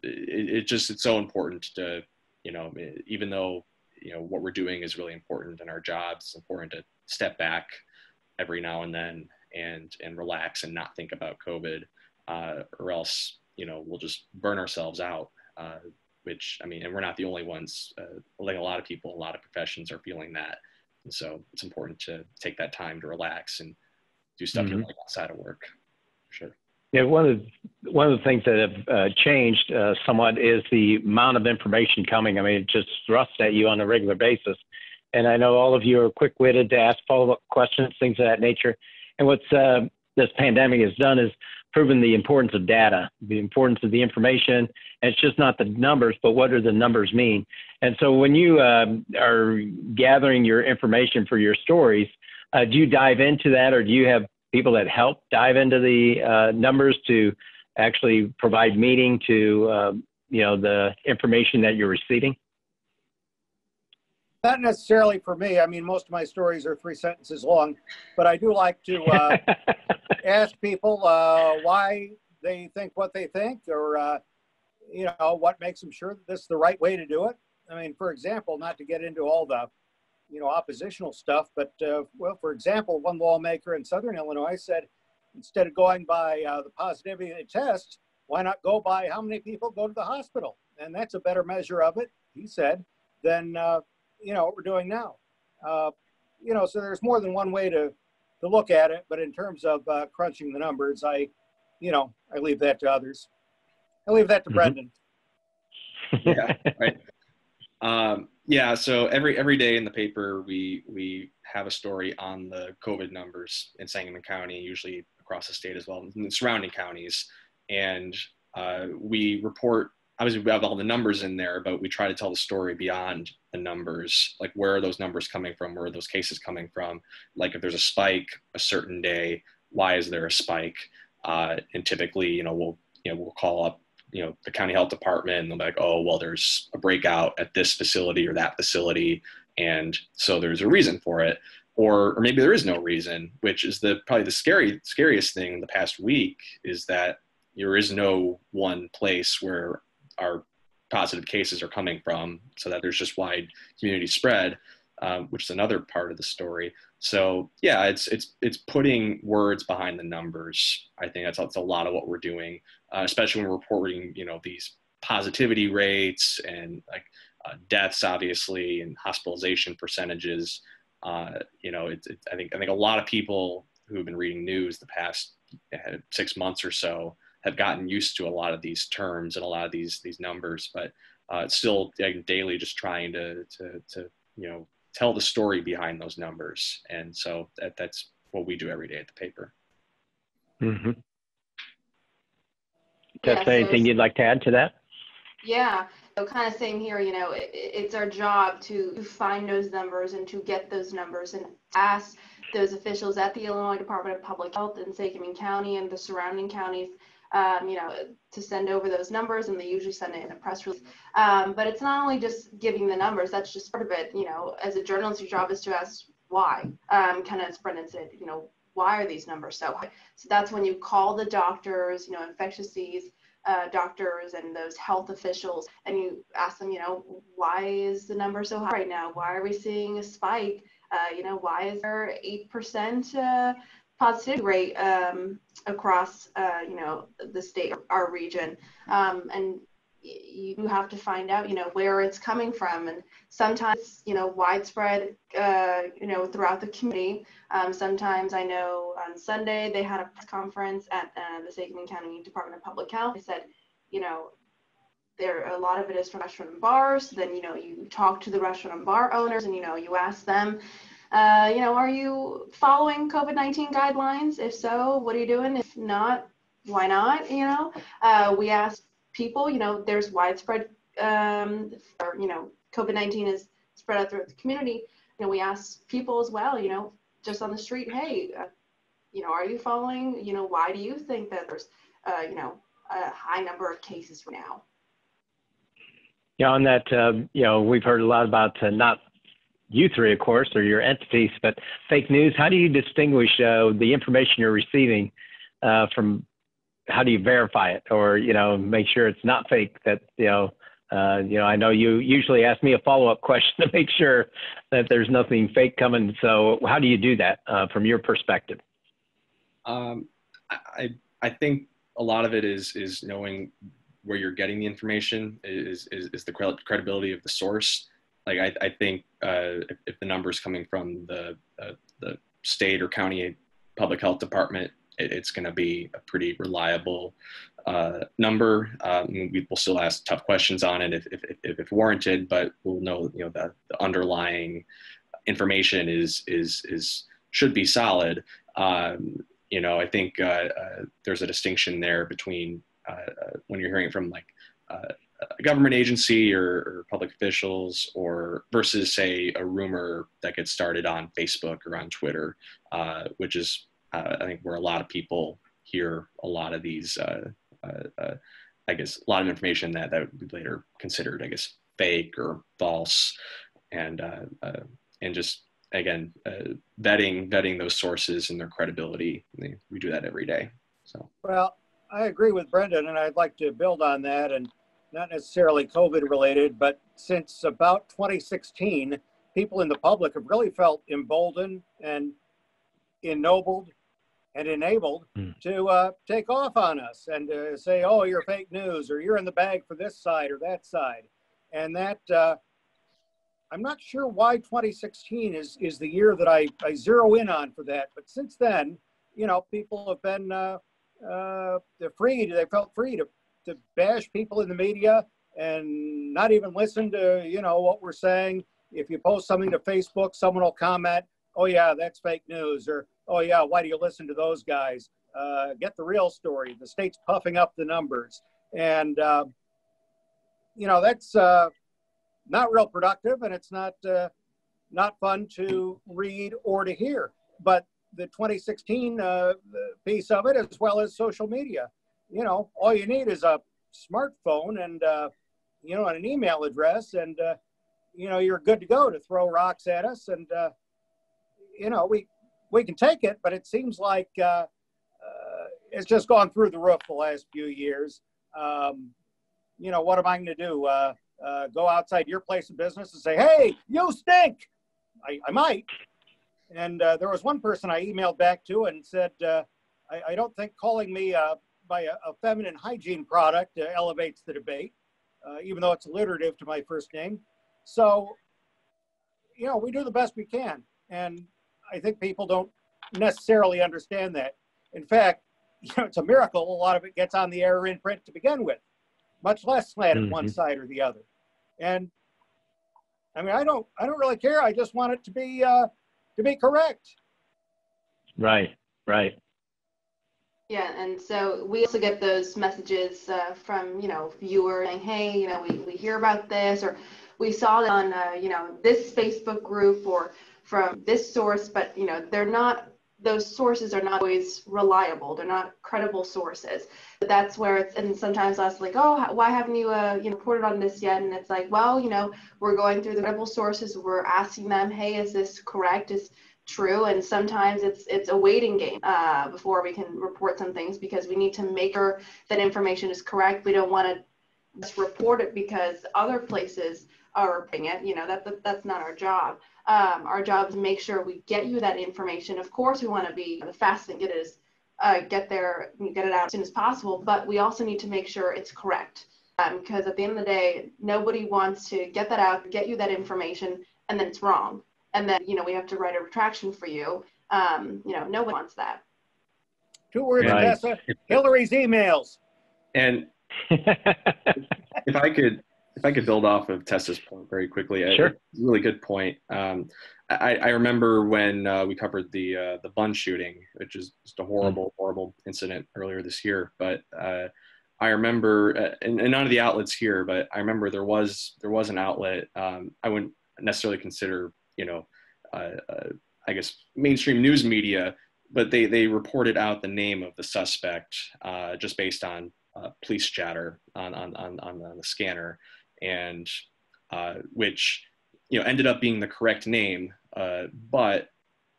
It's so important to, even though, what we're doing is really important in our jobs, it's important to step back every now and then and relax and not think about COVID, or else, we'll just burn ourselves out. Which, and we're not the only ones, like a lot of people, a lot of professions are feeling that. And so it's important to take that time to relax and do stuff you like outside of work. Sure. Yeah, one of the things that have changed somewhat is the amount of information coming. It just thrusts at you on a regular basis. And I know all of you are quick-witted to ask follow-up questions, things of that nature. And what's this pandemic has done is proven the importance of data, the importance of the information. And it's just not the numbers, but what do the numbers mean? And so when you are gathering your information for your stories, do you dive into that, or do you have people that help dive into the numbers to actually provide meaning to, the information that you're receiving? Not necessarily for me. I mean, most of my stories are 3 sentences long, but I do like to ask people why they think what they think, or what makes them sure that this is the right way to do it. I mean, for example, not to get into all the oppositional stuff, but for example, one lawmaker in Southern Illinois said, instead of going by the positivity of the test, why not go by how many people go to the hospital? And that's a better measure of it, he said, than what we're doing now. So there's more than one way to look at it, but in terms of crunching the numbers, I leave that to others. I leave that to Brenden. Yeah, right. So every day in the paper, we have a story on the COVID numbers in Sangamon County, usually across the state as well, and the surrounding counties. And we report, obviously we have all the numbers in there, but we try to tell the story beyond the numbers. Like, where are those numbers coming from? Where are those cases coming from? Like, if there's a spike a certain day, why is there a spike? And typically, we'll call up, the county health department, and they'll be like, oh, well, there's a breakout at this facility or that facility, and so there's a reason for it. Or maybe there is no reason, which is probably the scariest thing in the past week, is that there is no one place where our positive cases are coming from, so that there's just wide community spread, which is another part of the story. So yeah, it's putting words behind the numbers. I think that's a lot of what we're doing, especially when we're reporting, these positivity rates and deaths, obviously, and hospitalization percentages. I think a lot of people who have been reading news the past 6 months or so have gotten used to a lot of these terms and a lot of these numbers, but it's still daily just trying to tell the story behind those numbers. And so that's what we do every day at the paper. Mm-hmm. Tessa, anything you'd like to add to that? Yeah, so kind of same here, it's our job to find those numbers and to get those numbers and ask those officials at the Illinois Department of Public Health in Sangamon County and the surrounding counties, to send over those numbers, and they usually send it in a press release. But it's not only just giving the numbers, that's just part of it. As a journalist, your job is to ask why, kind of as Brenden said, why are these numbers so high? So that's when you call the doctors, infectious disease doctors and those health officials, and you ask them, why is the number so high right now? Why are we seeing a spike? Why is there 8% positivity rate across, the state, our region? And you have to find out, where it's coming from. And sometimes, widespread, throughout the community. Sometimes I know on Sunday they had a press conference at the Sangamon County Department of Public Health. They said, a lot of it is from restaurant and bars. Then, you talk to the restaurant and bar owners, and, you ask them, are you following COVID-19 guidelines? If so, what are you doing? If not, why not? We ask people, there's widespread, COVID-19 is spread out throughout the community. We ask people as well, just on the street, hey, are you following? Why do you think that there's, a high number of cases right now? Yeah, on that, we've heard a lot about not you three, of course, or your entities, but fake news. How do you distinguish the information you're receiving from, how do you verify it, or, make sure it's not fake? That, I know you usually ask me a follow-up question to make sure that there's nothing fake coming. So how do you do that from your perspective? I think a lot of it is knowing where you're getting the information, is the credibility of the source. Like, I think if the number's coming from the state or county public health department, it's going to be a pretty reliable number. We'll still ask tough questions on it if warranted, but we'll know, the underlying information should be solid. I think there's a distinction there between when you're hearing from a government agency or public officials, or versus, say, a rumor that gets started on Facebook or on Twitter, which is I think where a lot of people hear a lot of these I guess, a lot of information that would be later considered, I guess, fake or false, and just, again, vetting those sources and their credibility. We do that every day. So, well, I agree with Brenden, and I'd like to build on that, and not necessarily COVID related, but since about 2016, people in the public have really felt emboldened and ennobled and enabled to take off on us and say, oh, you're fake news, or you're in the bag for this side or that side. And that, I'm not sure why 2016 is the year that I zero in on for that. But since then, you know, people have been they felt free to bash people in the media and not even listen to, you know, what we're saying. If you post something to Facebook, someone will comment, oh yeah, that's fake news, or oh yeah, why do you listen to those guys? Get the real story. The state's puffing up the numbers. And, you know, that's not real productive, and it's not fun to read or to hear. But the 2016 piece of it, as well as social media, you know, all you need is a smartphone and, you know, and an email address, and, you know, you're good to go to throw rocks at us. And, you know, we can take it, but it seems like it's just gone through the roof the last few years. You know, what am I going to do? Go outside your place of business and say, hey, you stink? I might. And there was one person I emailed back to and said, I don't think calling me by a feminine hygiene product elevates the debate, even though it's alliterative to my first name. So, you know, we do the best we can. And I think people don't necessarily understand that. In fact, you know, it's a miracle a lot of it gets on the air or in print to begin with, much less slanted one side or the other. And I mean, I don't really care. I just want it to be correct. Right. Yeah, and so we also get those messages from, you know, viewers saying, hey, you know, we hear about this, or we saw it on, you know, this Facebook group or from this source, but, you know, those sources are not always reliable. They're not credible sources. But that's where it's, and sometimes us like, oh, why haven't you, you know, reported on this yet? And it's like, well, you know, we're going through the credible sources. We're asking them, hey, is this correct? Is true? And sometimes it's a waiting game before we can report some things, because we need to make sure that information is correct. We don't want to just report it because other places are reporting it. You know, that's not our job. Our job is to make sure we get you that information. Of course, we want to be the fastest and get it out as soon as possible, but we also need to make sure it's correct. Because at the end of the day, nobody wants to get that out, get you that information, and then it's wrong. And then, you know, we have to write a retraction for you. You know, no one wants that. 2 words, Right. Tessa, Hillary's emails. And if I could build off of Tessa's point very quickly, Sure. It's a really good point. I remember when we covered the Bun shooting, which is just a horrible incident earlier this year. But I remember, and none of the outlets here, but I remember there was an outlet. I wouldn't necessarily consider, you know, I guess mainstream news media, but they reported out the name of the suspect just based on police chatter on the scanner, and which, you know, ended up being the correct name, but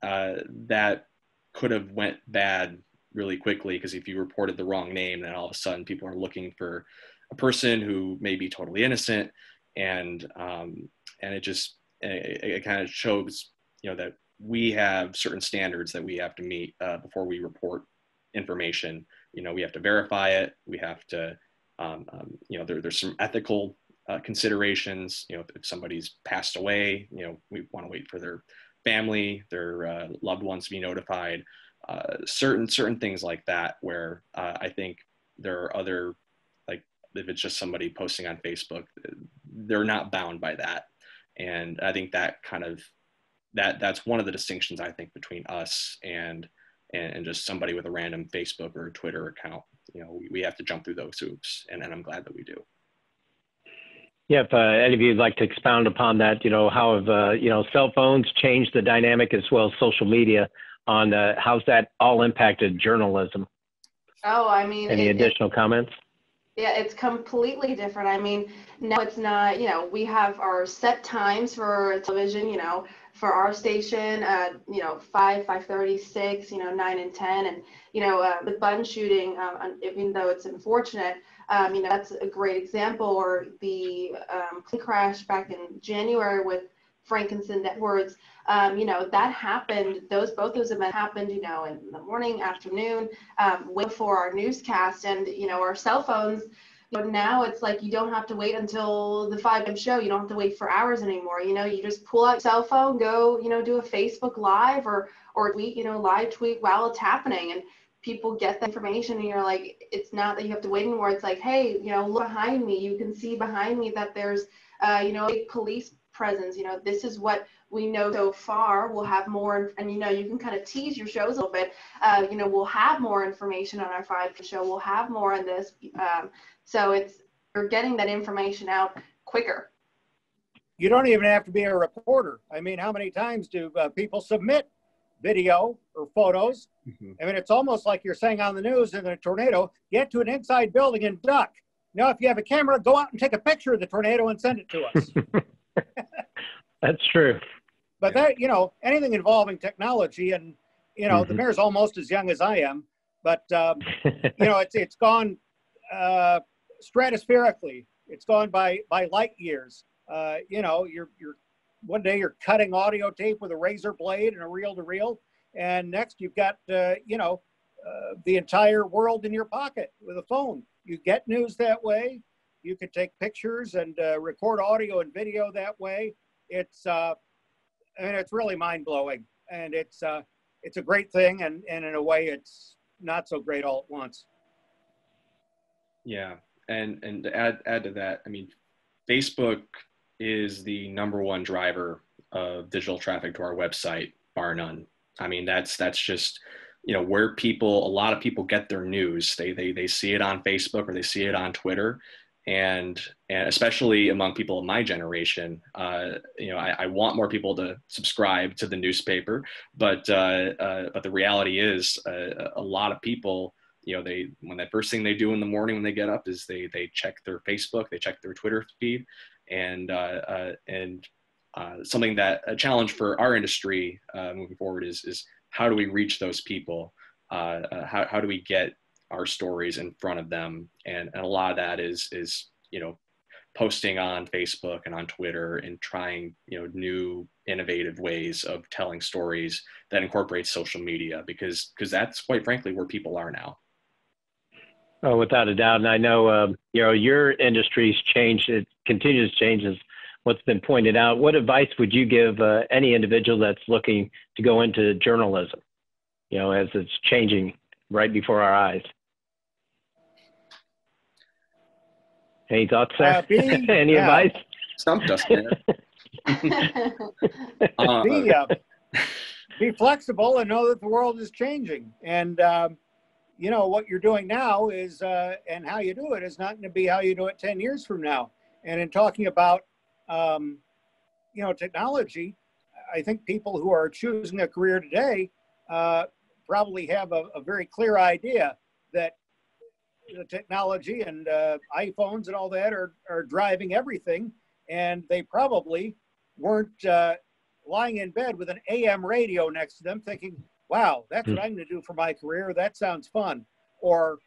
that could have went bad really quickly, because if you reported the wrong name, then all of a sudden people are looking for a person who may be totally innocent, and it kind of shows, you know, that we have certain standards that we have to meet before we report information. You know, we have to verify it. We have to, you know, there's some ethical considerations. You know, if somebody's passed away, you know, we want to wait for their family, their loved ones to be notified. Certain things like that, where I think there are other, like if it's just somebody posting on Facebook, they're not bound by that. And I think that kind of, that's one of the distinctions, I think, between us and just somebody with a random Facebook or Twitter account. You know, we have to jump through those hoops, and I'm glad that we do. Yeah, if any of you would like to expound upon that, you know, how have, you know, cell phones changed the dynamic, as well as social media, on how's that all impacted journalism? Oh, I mean, Any additional comments? Yeah, it's completely different. I mean, now it's not, we have our set times for television, for our station, 5, 5:30, 6, 9 and 10. And, the Bun shooting, even though it's unfortunate, that's a great example. Or the plane crash back in January with Frankinson Edwards, that happened, both those events happened, in the morning, afternoon, way before our newscast. And, our cell phones, now it's like you don't have to wait until the 5 p.m. show. You don't have to wait for hours anymore. You just pull out your cell phone, go, do a Facebook Live or tweet, live tweet while it's happening. And people get the information, and you're like, it's not that you have to wait anymore. It's like, hey, look behind me. You can see behind me that there's, a big police presence. This is what we know so far. We'll have more, and you can kind of tease your shows a little bit. We'll have more information on our 5 show. We'll have more on this. So you're getting that information out quicker. You don't even have to be a reporter. I mean, how many times do people submit video or photos? Mm-hmm. I mean, it's almost like you're saying on the news, in a tornado, get to an inside building and duck. Now, if you have a camera, go out and take a picture of the tornado and send it to us. That's true. But that, anything involving technology, and, the mayor's almost as young as I am, but, it's gone stratospherically. It's gone by light years. You're one day you're cutting audio tape with a razor blade and a reel-to-reel, and next you've got, the entire world in your pocket with a phone. You get news that way. You can take pictures and record audio and video that way. It's really mind-blowing, and it's a great thing, and in a way it's not so great all at once. Yeah, and to add to that, I mean, Facebook is the #1 driver of digital traffic to our website, bar none. I mean, that's just, where a lot of people get their news. They see it on Facebook or they see it on Twitter. And especially among people of my generation, I want more people to subscribe to the newspaper, but the reality is a lot of people, when the first thing they do in the morning when they get up is they check their Facebook, they check their Twitter feed, and something that a challenge for our industry moving forward is how do we reach those people? How do we get our stories in front of them? And a lot of that is posting on Facebook and on Twitter and trying, new innovative ways of telling stories that incorporate social media, because that's quite frankly where people are now. Oh, without a doubt. And I know, your industry's changed. It continues to change, as what's been pointed out. What advice would you give any individual that's looking to go into journalism, as it's changing right before our eyes? Any thoughts there? Any advice? Stumped us, man. Be flexible and know that the world is changing. And, what you're doing now is, and how you do it is not going to be how you do it 10 years from now. And in talking about, technology, I think people who are choosing a career today probably have a very clear idea that the technology and iPhones and all that are driving everything, and they probably weren't lying in bed with an AM radio next to them thinking, wow, that's what I'm going to do for my career. That sounds fun. Or,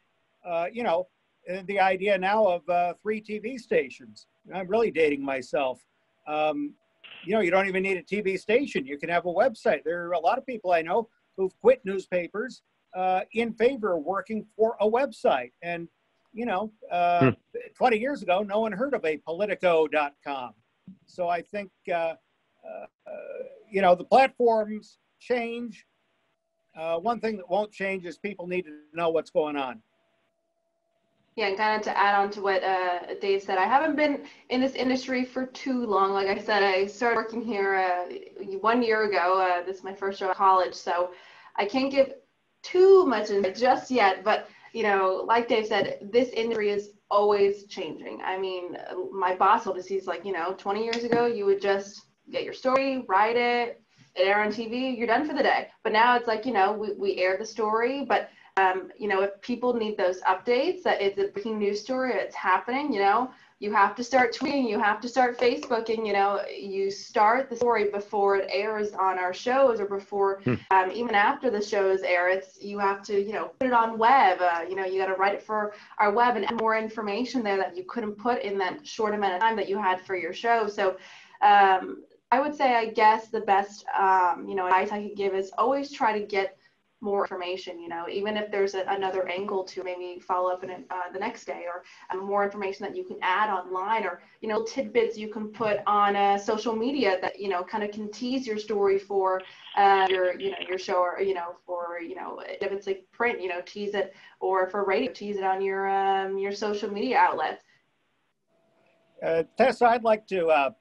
the idea now of 3 TV stations. I'm really dating myself. You don't even need a TV station. You can have a website. There are a lot of people I know who've quit newspapers in favor of working for a website. And, 20 years ago, no one heard of a Politico.com. So I think, the platforms change. One thing that won't change is people need to know what's going on. Yeah, and kind of to add on to what Dave said, I haven't been in this industry for too long. Like I said, I started working here 1 year ago. This is my first year of college, so I can't give too much insight just yet. But, like Dave said, this industry is always changing. I mean, my boss told us, he's like, 20 years ago, you would just get your story, write it air on TV, you're done for the day. But now it's like, we air the story, but You know, if people need those updates, that it's a breaking news story, it's happening, you know, you have to start tweeting, you have to start Facebooking, you know, you start the story before it airs on our shows or before, even after the shows air, you have to, you know, put it on web, you know, you got to write it for our web and add more information there that you couldn't put in that short amount of time that you had for your show. So I would say, I guess the best, you know, advice I could give is always try to get more information, you know, even if there's another angle to maybe follow up in the next day, or more information that you can add online, or, you know, tidbits you can put on social media that, you know, kind of can tease your story for your, you know, your show, or, you know, for, you know, if it's like print, you know, tease it, or for radio, tease it on your social media outlets. Tessa, I'd like to,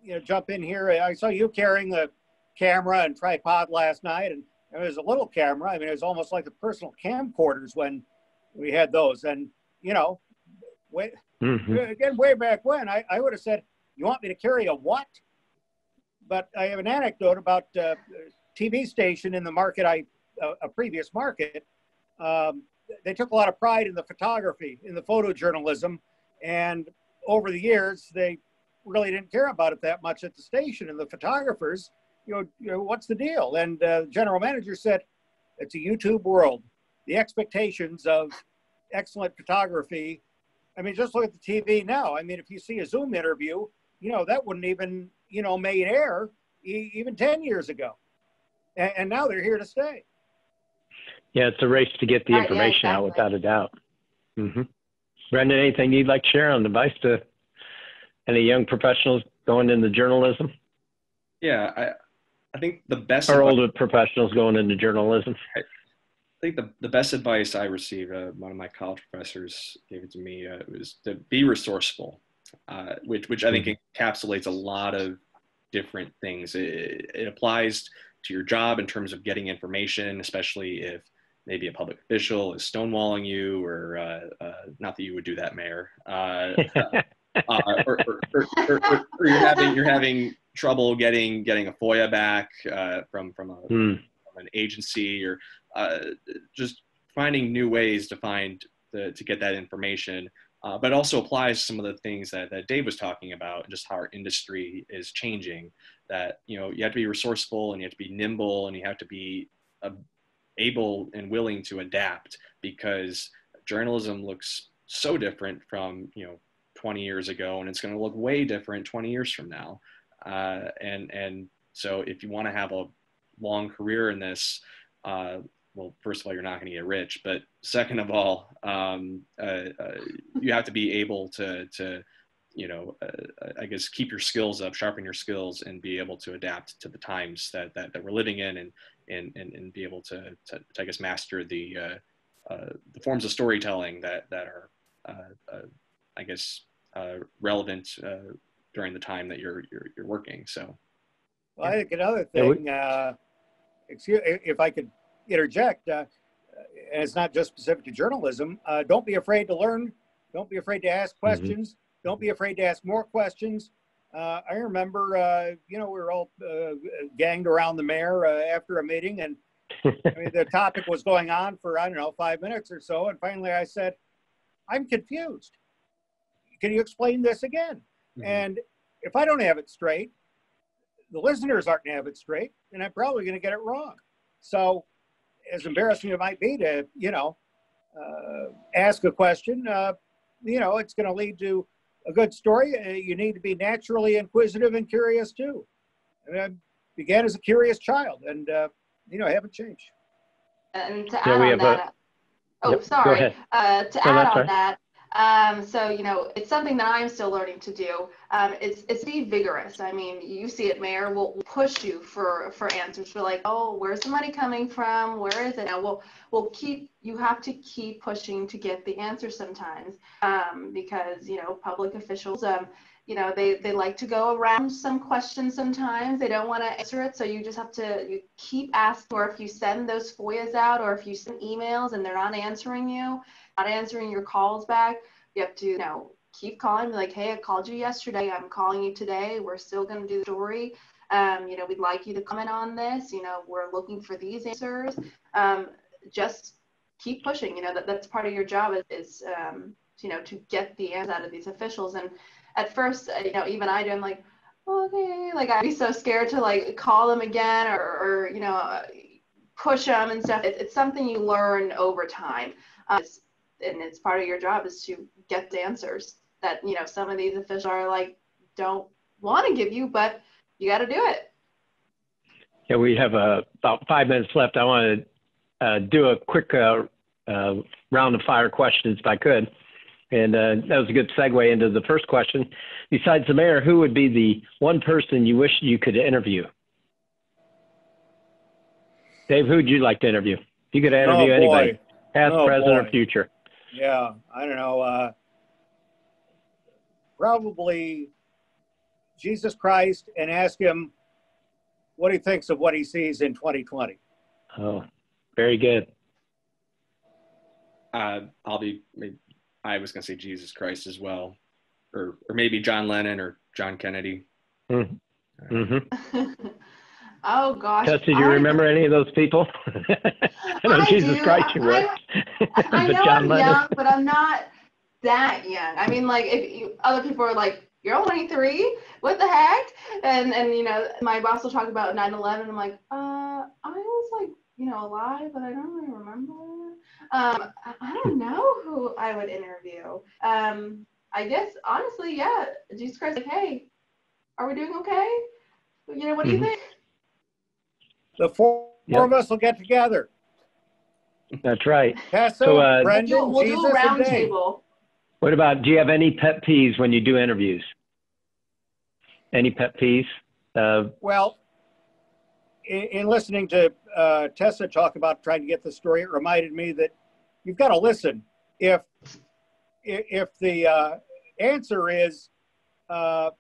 you know, jump in here. I saw you carrying the camera and tripod last night, and it was a little camera. I mean, it was almost like the personal camcorders when we had those. And, you know, again, way back when, I would have said, you want me to carry a what? But I have an anecdote about a TV station in the market, a previous market. They took a lot of pride in the photography, in the photojournalism. And over the years, they really didn't care about it that much at the station. And the photographers, you know, what's the deal? And the general manager said, it's a YouTube world. The expectations of excellent photography. I mean, just look at the TV now. I mean, if you see a Zoom interview, you know, that wouldn't even, you know, made air even 10 years ago. And now they're here to stay. Yeah, it's a race to get the information out, without a doubt. Brenden, anything you'd like to share on advice to any young professionals going into journalism? Yeah, I think the best, or older professionals going into journalism. I think the best advice I received, one of my college professors gave it to me, was to be resourceful, which I think encapsulates a lot of different things. It applies to your job in terms of getting information, especially if maybe a public official is stonewalling you, or not that you would do that, Mayor, or you're having trouble getting a FOIA back from an agency, or just finding new ways to get that information. But it also applies to some of the things that Dave was talking about, and just how our industry is changing. That, you know, you have to be resourceful, and you have to be nimble, and you have to be able and willing to adapt, because journalism looks so different from, you know, 20 years ago, and it's going to look way different 20 years from now. And so if you want to have a long career in this, well, first of all, you're not going to get rich, but second of all, you have to be able to you know, I guess, keep your skills up, sharpen your skills, and be able to adapt to the times that we're living in, and be able to I guess, master the forms of storytelling that are, I guess, relevant during the time that you're working. So, well, I think another thing, if I could interject, and it's not just specific to journalism, don't be afraid to learn. Don't be afraid to ask questions. Don't be afraid to ask more questions. I remember, you know, we were all ganged around the mayor after a meeting, and I mean, the topic was going on for, I don't know, 5 minutes or so. And finally I said, I'm confused. Can you explain this again? And if I don't have it straight, the listeners aren't going to have it straight, and I'm probably going to get it wrong. So as embarrassing as it might be to, you know, ask a question, you know, it's going to lead to a good story. You need to be naturally inquisitive and curious too. I mean, I began as a curious child, and, you know, I haven't changed. And to add on that, to add on that, so, you know, it's something that I'm still learning to do. It's be vigorous. I mean, you see it, Mayor, we'll push you for answers. We're like, oh, where's the money coming from? Where is it? Now you have to keep pushing to get the answer sometimes, because, you know, public officials, you know, they like to go around some questions sometimes. They don't want to answer it. So you just have to, you keep asking, or if you send those FOIAs out, or if you send emails and they're not answering you, not answering your calls back, you have to, you know, keep calling, be like, hey, I called you yesterday, I'm calling you today, we're still going to do the story. You know, we'd like you to comment on this, you know, we're looking for these answers. Just keep pushing. That's part of your job is to get the answers out of these officials. And at first, even I'm like, okay, like I'd be so scared to like call them again or push them and stuff. It's something you learn over time. And it's part of your job is to get the answers that, some of these officials are like, don't want to give you, but you got to do it. Yeah, we have about 5 minutes left. I want to do a quick round of fire questions if I could. And that was a good segue into the first question. Besides the mayor, who would be the one person you wish you could interview? Dave, who would you like to interview? If you could interview anybody, past, present, or future. Yeah, I don't know. Probably Jesus Christ, and ask him what he thinks of what he sees in 2020. Oh, very good. I was going to say Jesus Christ as well, or maybe John Lennon or John Kennedy. Mm-hmm. Mm-hmm. Oh gosh. Tessa, do you remember any of those people? I know Jesus Christ you would. I know I'm young, but I'm not that young. I mean, like other people are like, you're only 23? What the heck? And my boss will talk about 9/11. I'm like, I was like, alive, but I don't really remember. I don't know who I would interview. I guess honestly, yeah, Jesus Christ, like, hey, are we doing okay? What do you think? The four of us will get together. That's right. Tessa, Brenden, we'll Jesus, do a round and Dave. table. What about, do you have any pet peeves when you do interviews? Any pet peeves? Well, in listening to Tessa talk about trying to get the story, it reminded me that you've got to listen. If the answer is, I'm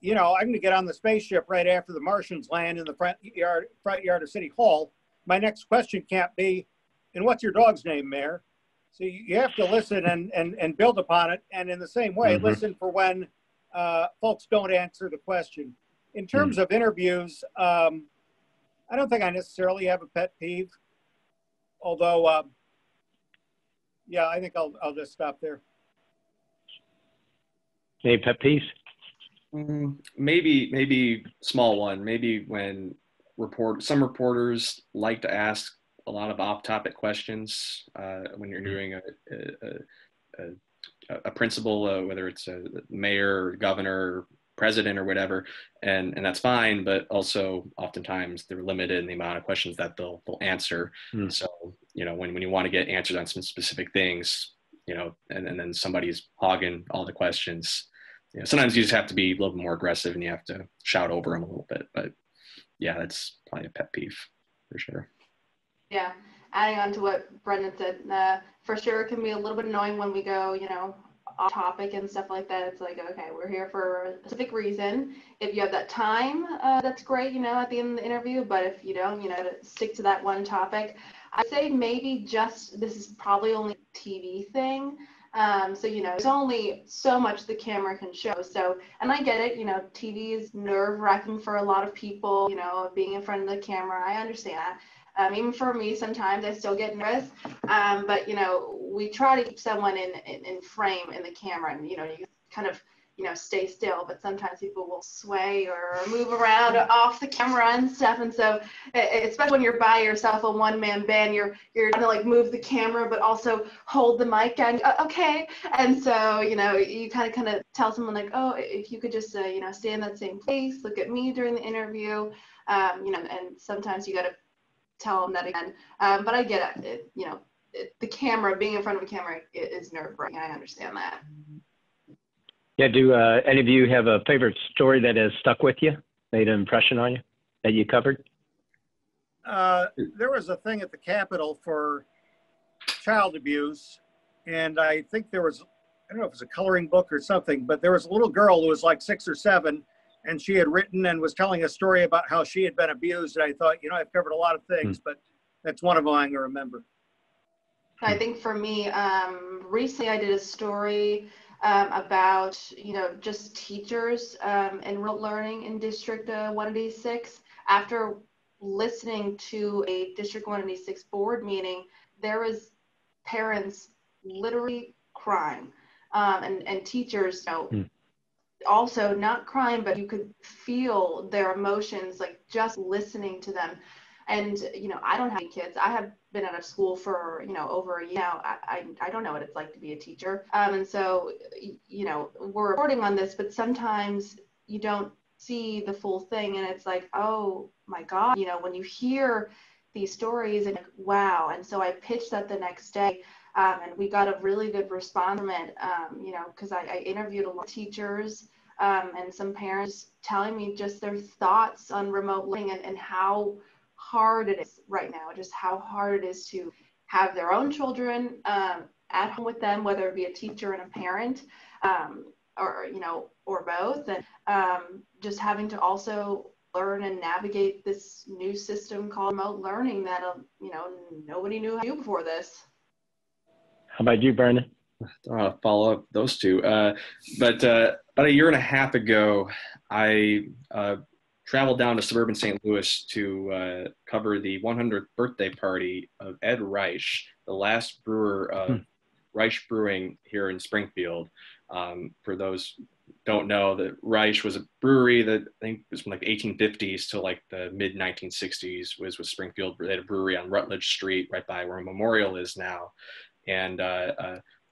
going to get on the spaceship right after the Martians land in the front yard of City Hall, my next question can't be, and what's your dog's name, Mayor? So you have to listen and build upon it. And in the same way, listen for when folks don't answer the question. In terms of interviews, I don't think I necessarily have a pet peeve, although, I think I'll just stop there. Any pet peeves? Maybe small one. Maybe when some reporters like to ask a lot of off-topic questions when you're doing a principal, whether it's a mayor, or governor, or president, or whatever, and that's fine. But also, oftentimes they're limited in the amount of questions that they'll answer. So when you want to get answers on some specific things, and then somebody's hogging all the questions. Sometimes you just have to be a little bit more aggressive and you have to shout over them a little bit. But yeah, that's probably a pet peeve for sure. Yeah, adding on to what Brenden said, for sure it can be a little bit annoying when we go, off topic and stuff like that. It's like, okay, we're here for a specific reason. If you have that time, that's great, at the end of the interview. But if you don't, to stick to that one topic. I'd say maybe this is probably only a TV thing. So, there's only so much the camera can show. So, and I get it, TV is nerve-wracking for a lot of people, being in front of the camera. I understand that. Even for me, sometimes I still get nervous. But, we try to keep someone in frame in the camera and, you kind of, stay still, but sometimes people will sway or move around off the camera and stuff. And so, especially when you're by yourself, a one-man band, you're trying to like move the camera, but also hold the mic and okay. And so, you kind of tell someone like, oh, if you could just, stay in that same place, look at me during the interview, and sometimes you got to tell them that again. But I get it, the camera, being in front of a camera is nerve-wracking. I understand that. Yeah, do any of you have a favorite story that has stuck with you, made an impression on you, that you covered? There was a thing at the Capitol for child abuse, and I think there was, I don't know if it was a coloring book or something, but there was a little girl who was like 6 or 7, and she had written and was telling a story about how she had been abused, and I thought, I've covered a lot of things, but that's one of them I can remember. I think for me, recently I did a story about, just teachers and remote learning in District 186. After listening to a District 186 board meeting, there was parents literally crying, and teachers, also not crying, but you could feel their emotions, like just listening to them. And, I don't have any kids. I have been out of school for, over a year now. I don't know what it's like to be a teacher. And so, we're reporting on this, but sometimes you don't see the full thing. And it's like, oh my God, when you hear these stories and like, wow. And so I pitched that the next day. And we got a really good response from it, because I interviewed a lot of teachers and some parents telling me just their thoughts on remote learning and how hard it is right now, just how hard it is to have their own children at home with them, whether it be a teacher and a parent, or both, and just having to also learn and navigate this new system called remote learning that nobody knew how to do before this. How about you, Brenden? Follow up those two. But about a year and a half ago, I traveled down to suburban St. Louis to cover the 100th birthday party of Ed Reich, the last brewer of Reich Brewing here in Springfield. For those who don't know, that Reich was a brewery that I think was from like the 1850s to like the mid 1960s was with Springfield. They had a brewery on Rutledge Street right by where a memorial is now. And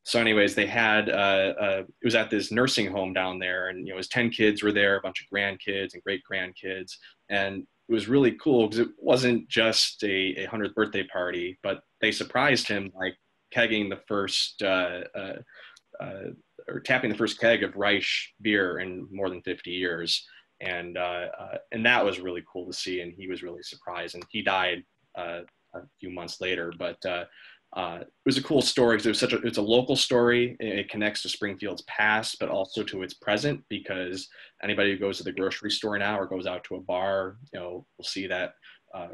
so anyways, they had, it was at this nursing home down there, and, it was 10 kids were there, a bunch of grandkids and great grandkids. And it was really cool because it wasn't just a 100th birthday party, but they surprised him by kegging the first, or tapping the first keg of Reich beer in more than 50 years. And that was really cool to see. And he was really surprised, and he died a few months later, but it was a cool story because it's a local story. It connects to Springfield's past, but also to its present, because anybody who goes to the grocery store now or goes out to a bar, will see that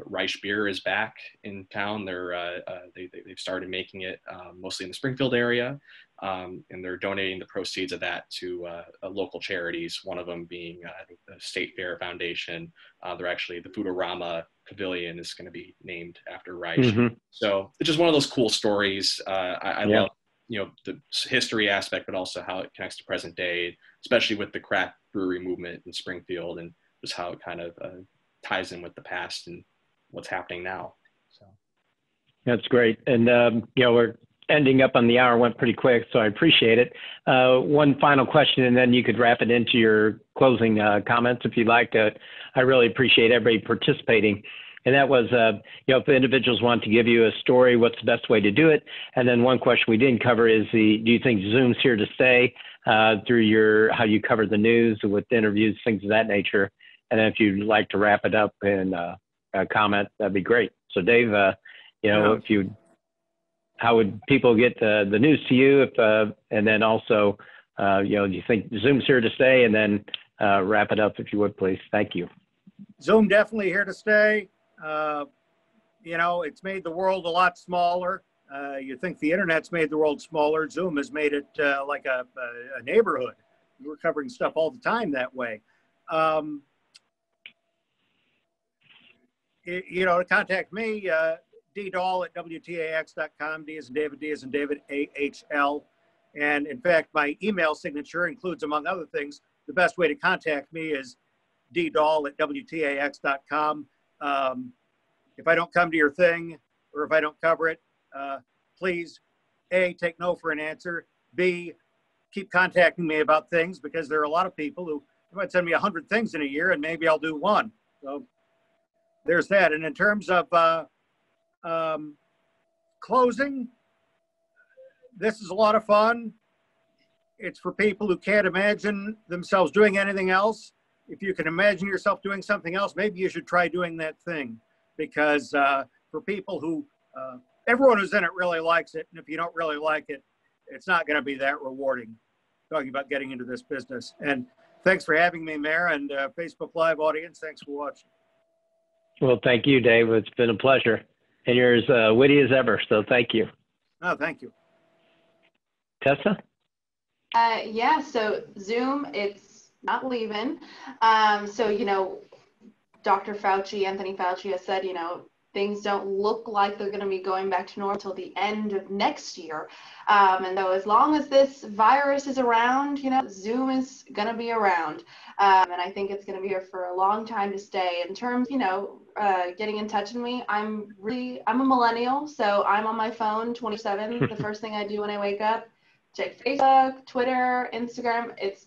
Reich beer is back in town. They've started making it mostly in the Springfield area, and they're donating the proceeds of that to local charities. One of them being I think the State Fair Foundation. They're actually the Foodorama Pavilion is going to be named after Reich. Mm-hmm. So it's just one of those cool stories. I love the history aspect, but also how it connects to present day, especially with the craft brewery movement in Springfield, and just how it kind of ties in with the past and what's happening now. So that's great. And we're ending up on the hour, went pretty quick, so I appreciate it. One final question, and then you could wrap it into your closing comments if you'd like. I really appreciate everybody participating. And that was, if individuals want to give you a story, what's the best way to do it? And then one question we didn't cover is do you think Zoom's here to stay through how you cover the news with interviews, things of that nature? And then if you'd like to wrap it up in a comment, that'd be great. So Dave, how would people get the news to you? And then also, do you think Zoom's here to stay? And then wrap it up if you would, please. Thank you. Zoom definitely here to stay. It's made the world a lot smaller. You think the internet's made the world smaller. Zoom has made it like a neighborhood. We're covering stuff all the time that way. To contact me, Dahl at WTAX.com, D as in David, D as in David, AHL. And in fact, my email signature includes, among other things, the best way to contact me is Dahl at WTAX.com. If I don't come to your thing, or if I don't cover it, please, A, take no for an answer. B, keep contacting me about things, because there are a lot of people who might send me 100 things in a year, and maybe I'll do one. So there's that. And in terms of closing, this is a lot of fun. It's for people who can't imagine themselves doing anything else. If you can imagine yourself doing something else, maybe you should try doing that thing, because for people who, everyone who's in it really likes it. And if you don't really like it, it's not going to be that rewarding, talking about getting into this business. And thanks for having me, Mayor, and Facebook Live audience. Thanks for watching. Well, thank you, Dave. It's been a pleasure. And you're as witty as ever, so thank you. Oh, thank you. Tessa? So Zoom, it's not leaving. Dr. Fauci, Anthony Fauci has said, things don't look like they're going to be going back to normal until the end of next year. And though as long as this virus is around, Zoom is going to be around. And I think it's going to be here for a long time to stay. In terms, getting in touch with me, I'm a millennial, so I'm on my phone 24/7. The first thing I do when I wake up, check Facebook, Twitter, Instagram. It's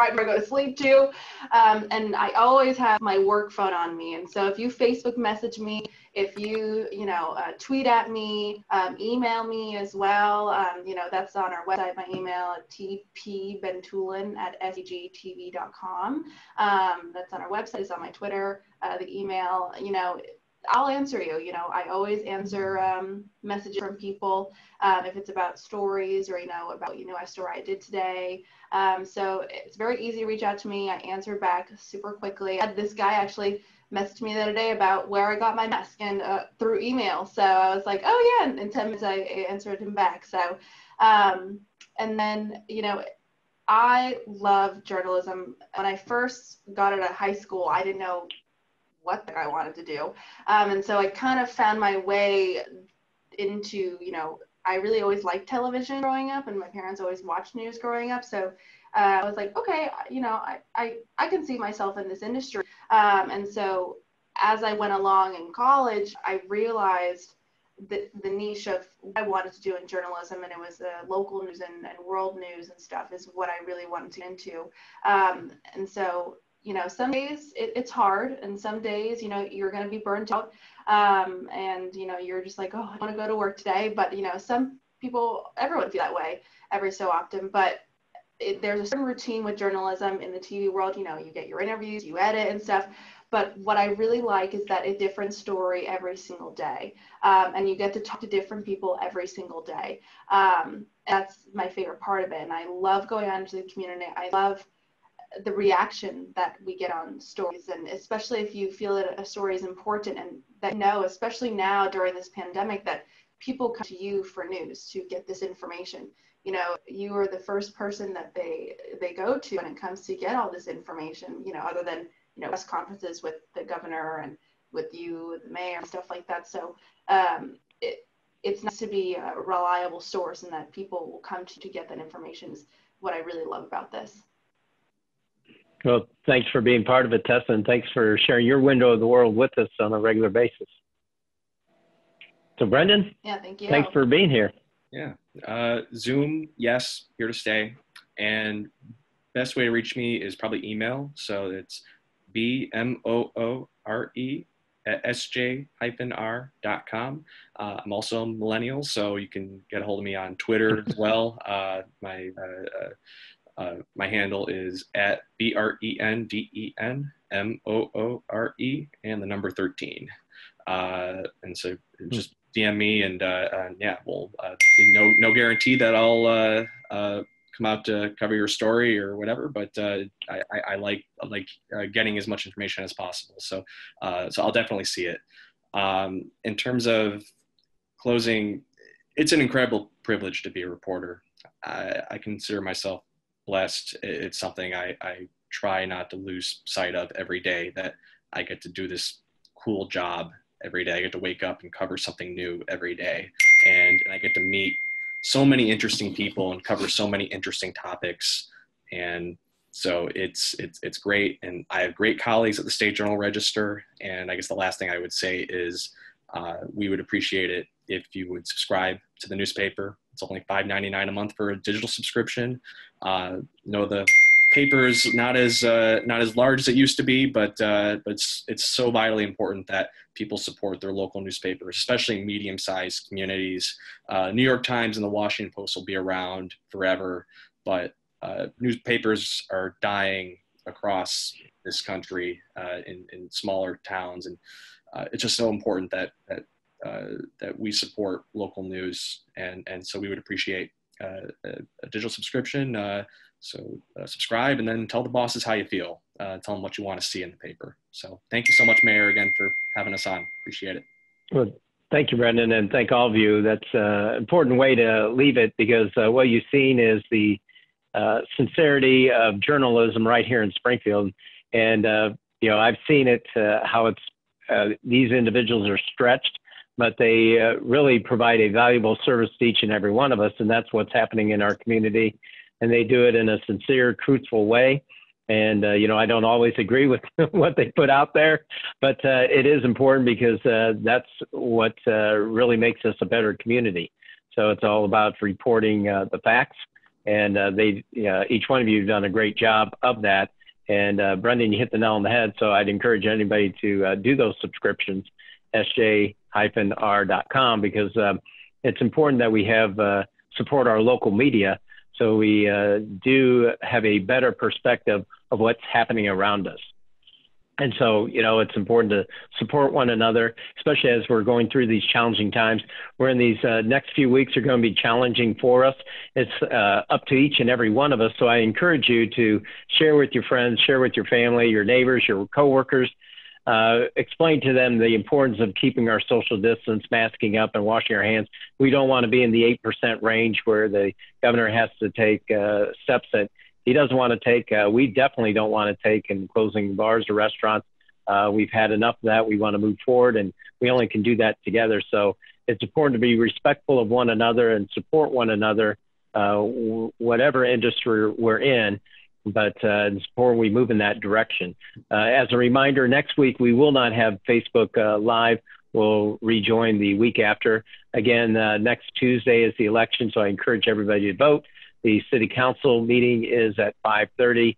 right when I go to sleep too. And I always have my work phone on me. And so if you Facebook message me, if you, tweet at me, email me as well, that's on our website, my email at tpbentulan@segtv.com. That's on our website, it's on my Twitter, the email, I'll answer you. I always answer messages from people if it's about stories or, about, a story I did today. So it's very easy to reach out to me. I answer back super quickly. I had this guy actually messaged me the other day about where I got my mask and through email. So I was like, oh yeah, and in 10 minutes I answered him back. So, and then, I love journalism. When I first got out of high school, I didn't know what I wanted to do. And so I kind of found my way into, I really always liked television growing up, and my parents always watched news growing up. So I was like, okay, I can see myself in this industry. And so as I went along in college, I realized that the niche of what I wanted to do in journalism, and it was local news and world news and stuff, is what I really wanted to get into. And so, some days it's hard, and some days, you're going to be burnt out. And, you're just like, oh, I want to go to work today. But, some people, everyone feel that way every so often. But there's a certain routine with journalism in the TV world. You get your interviews, you edit and stuff. But what I really like is that a different story every single day. And you get to talk to different people every single day. That's my favorite part of it. And I love going out into the community. I love the reaction that we get on stories, and especially if you feel that a story is important, and that especially now during this pandemic, that people come to you for news to get this information. You are the first person that they go to when it comes to get all this information, other than, press conferences with the governor and with you, the mayor, and stuff like that. So it's nice to be a reliable source, and that people will come to get that information is what I really love about this. Well, thanks for being part of it, Tessa, and thanks for sharing your window of the world with us on a regular basis. So, Brenden? Yeah, thank you. Thanks for being here. Yeah. Zoom, yes, here to stay. And best way to reach me is probably email. So it's bmoore@sj-r.com. I'm also a millennial, so you can get a hold of me on Twitter as well. My handle is at BRENDENMOORE and the number 13. And so just DM me, and yeah, well, no guarantee that I'll come out to cover your story or whatever, but I like getting as much information as possible. So I'll definitely see it. In terms of closing, it's an incredible privilege to be a reporter. I consider myself blessed. It's something I try not to lose sight of every day, that I get to do this cool job every day. I get to wake up and cover something new every day. And I get to meet so many interesting people and cover so many interesting topics. And so it's great. And I have great colleagues at the State Journal Register. And I guess the last thing I would say is we would appreciate it if you would subscribe to the newspaper. It's only $5.99 a month for a digital subscription. The paper is not as large as it used to be, but it's so vitally important that people support their local newspapers, especially medium-sized communities. New York Times and the Washington Post will be around forever, but newspapers are dying across this country in smaller towns, and it's just so important that we support local news, and so we would appreciate a digital subscription. So subscribe, and then tell the bosses how you feel. Tell them what you want to see in the paper. So thank you so much, Mayor, again, for having us on. Appreciate it. Well, thank you, Brenden, and thank all of you. That's an important way to leave it, because what you've seen is the sincerity of journalism right here in Springfield. And, I've seen it, how it's these individuals are stretched, but they really provide a valuable service to each and every one of us, and that's what's happening in our community. And they do it in a sincere, truthful way. And, I don't always agree with what they put out there, but it is important because that's what really makes us a better community. So it's all about reporting the facts. And each one of you have done a great job of that. And Brenden, you hit the nail on the head. So I'd encourage anybody to do those subscriptions, sj-r.com, because it's important that we have support our local media. So we do have a better perspective of what's happening around us. And so, it's important to support one another, especially as we're going through these challenging times. We're in these next few weeks are going to be challenging for us. It's up to each and every one of us. So I encourage you to share with your friends, share with your family, your neighbors, your coworkers. Explain to them the importance of keeping our social distance, masking up, and washing our hands. We don't want to be in the 8% range where the governor has to take steps that he doesn't want to take. We definitely don't want to take in closing bars or restaurants. We've had enough of that. We want to move forward, and we only can do that together. So it's important to be respectful of one another and support one another, whatever industry we're in. But it's important we move in that direction. As a reminder, next week we will not have Facebook Live. We'll rejoin the week after. Again, next Tuesday is the election, so I encourage everybody to vote. The City Council meeting is at 5:30.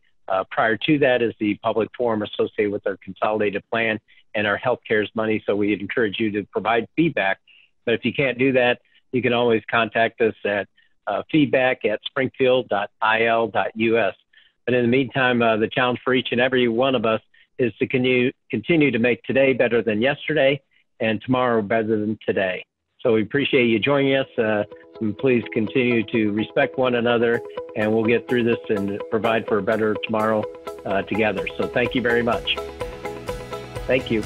Prior to that is the public forum associated with our consolidated plan and our health care's money, so we encourage you to provide feedback. But if you can't do that, you can always contact us at feedback@springfield.il.us. But in the meantime, the challenge for each and every one of us is to continue to make today better than yesterday and tomorrow better than today. So we appreciate you joining us. And please continue to respect one another, and we'll get through this and provide for a better tomorrow together. So thank you very much. Thank you.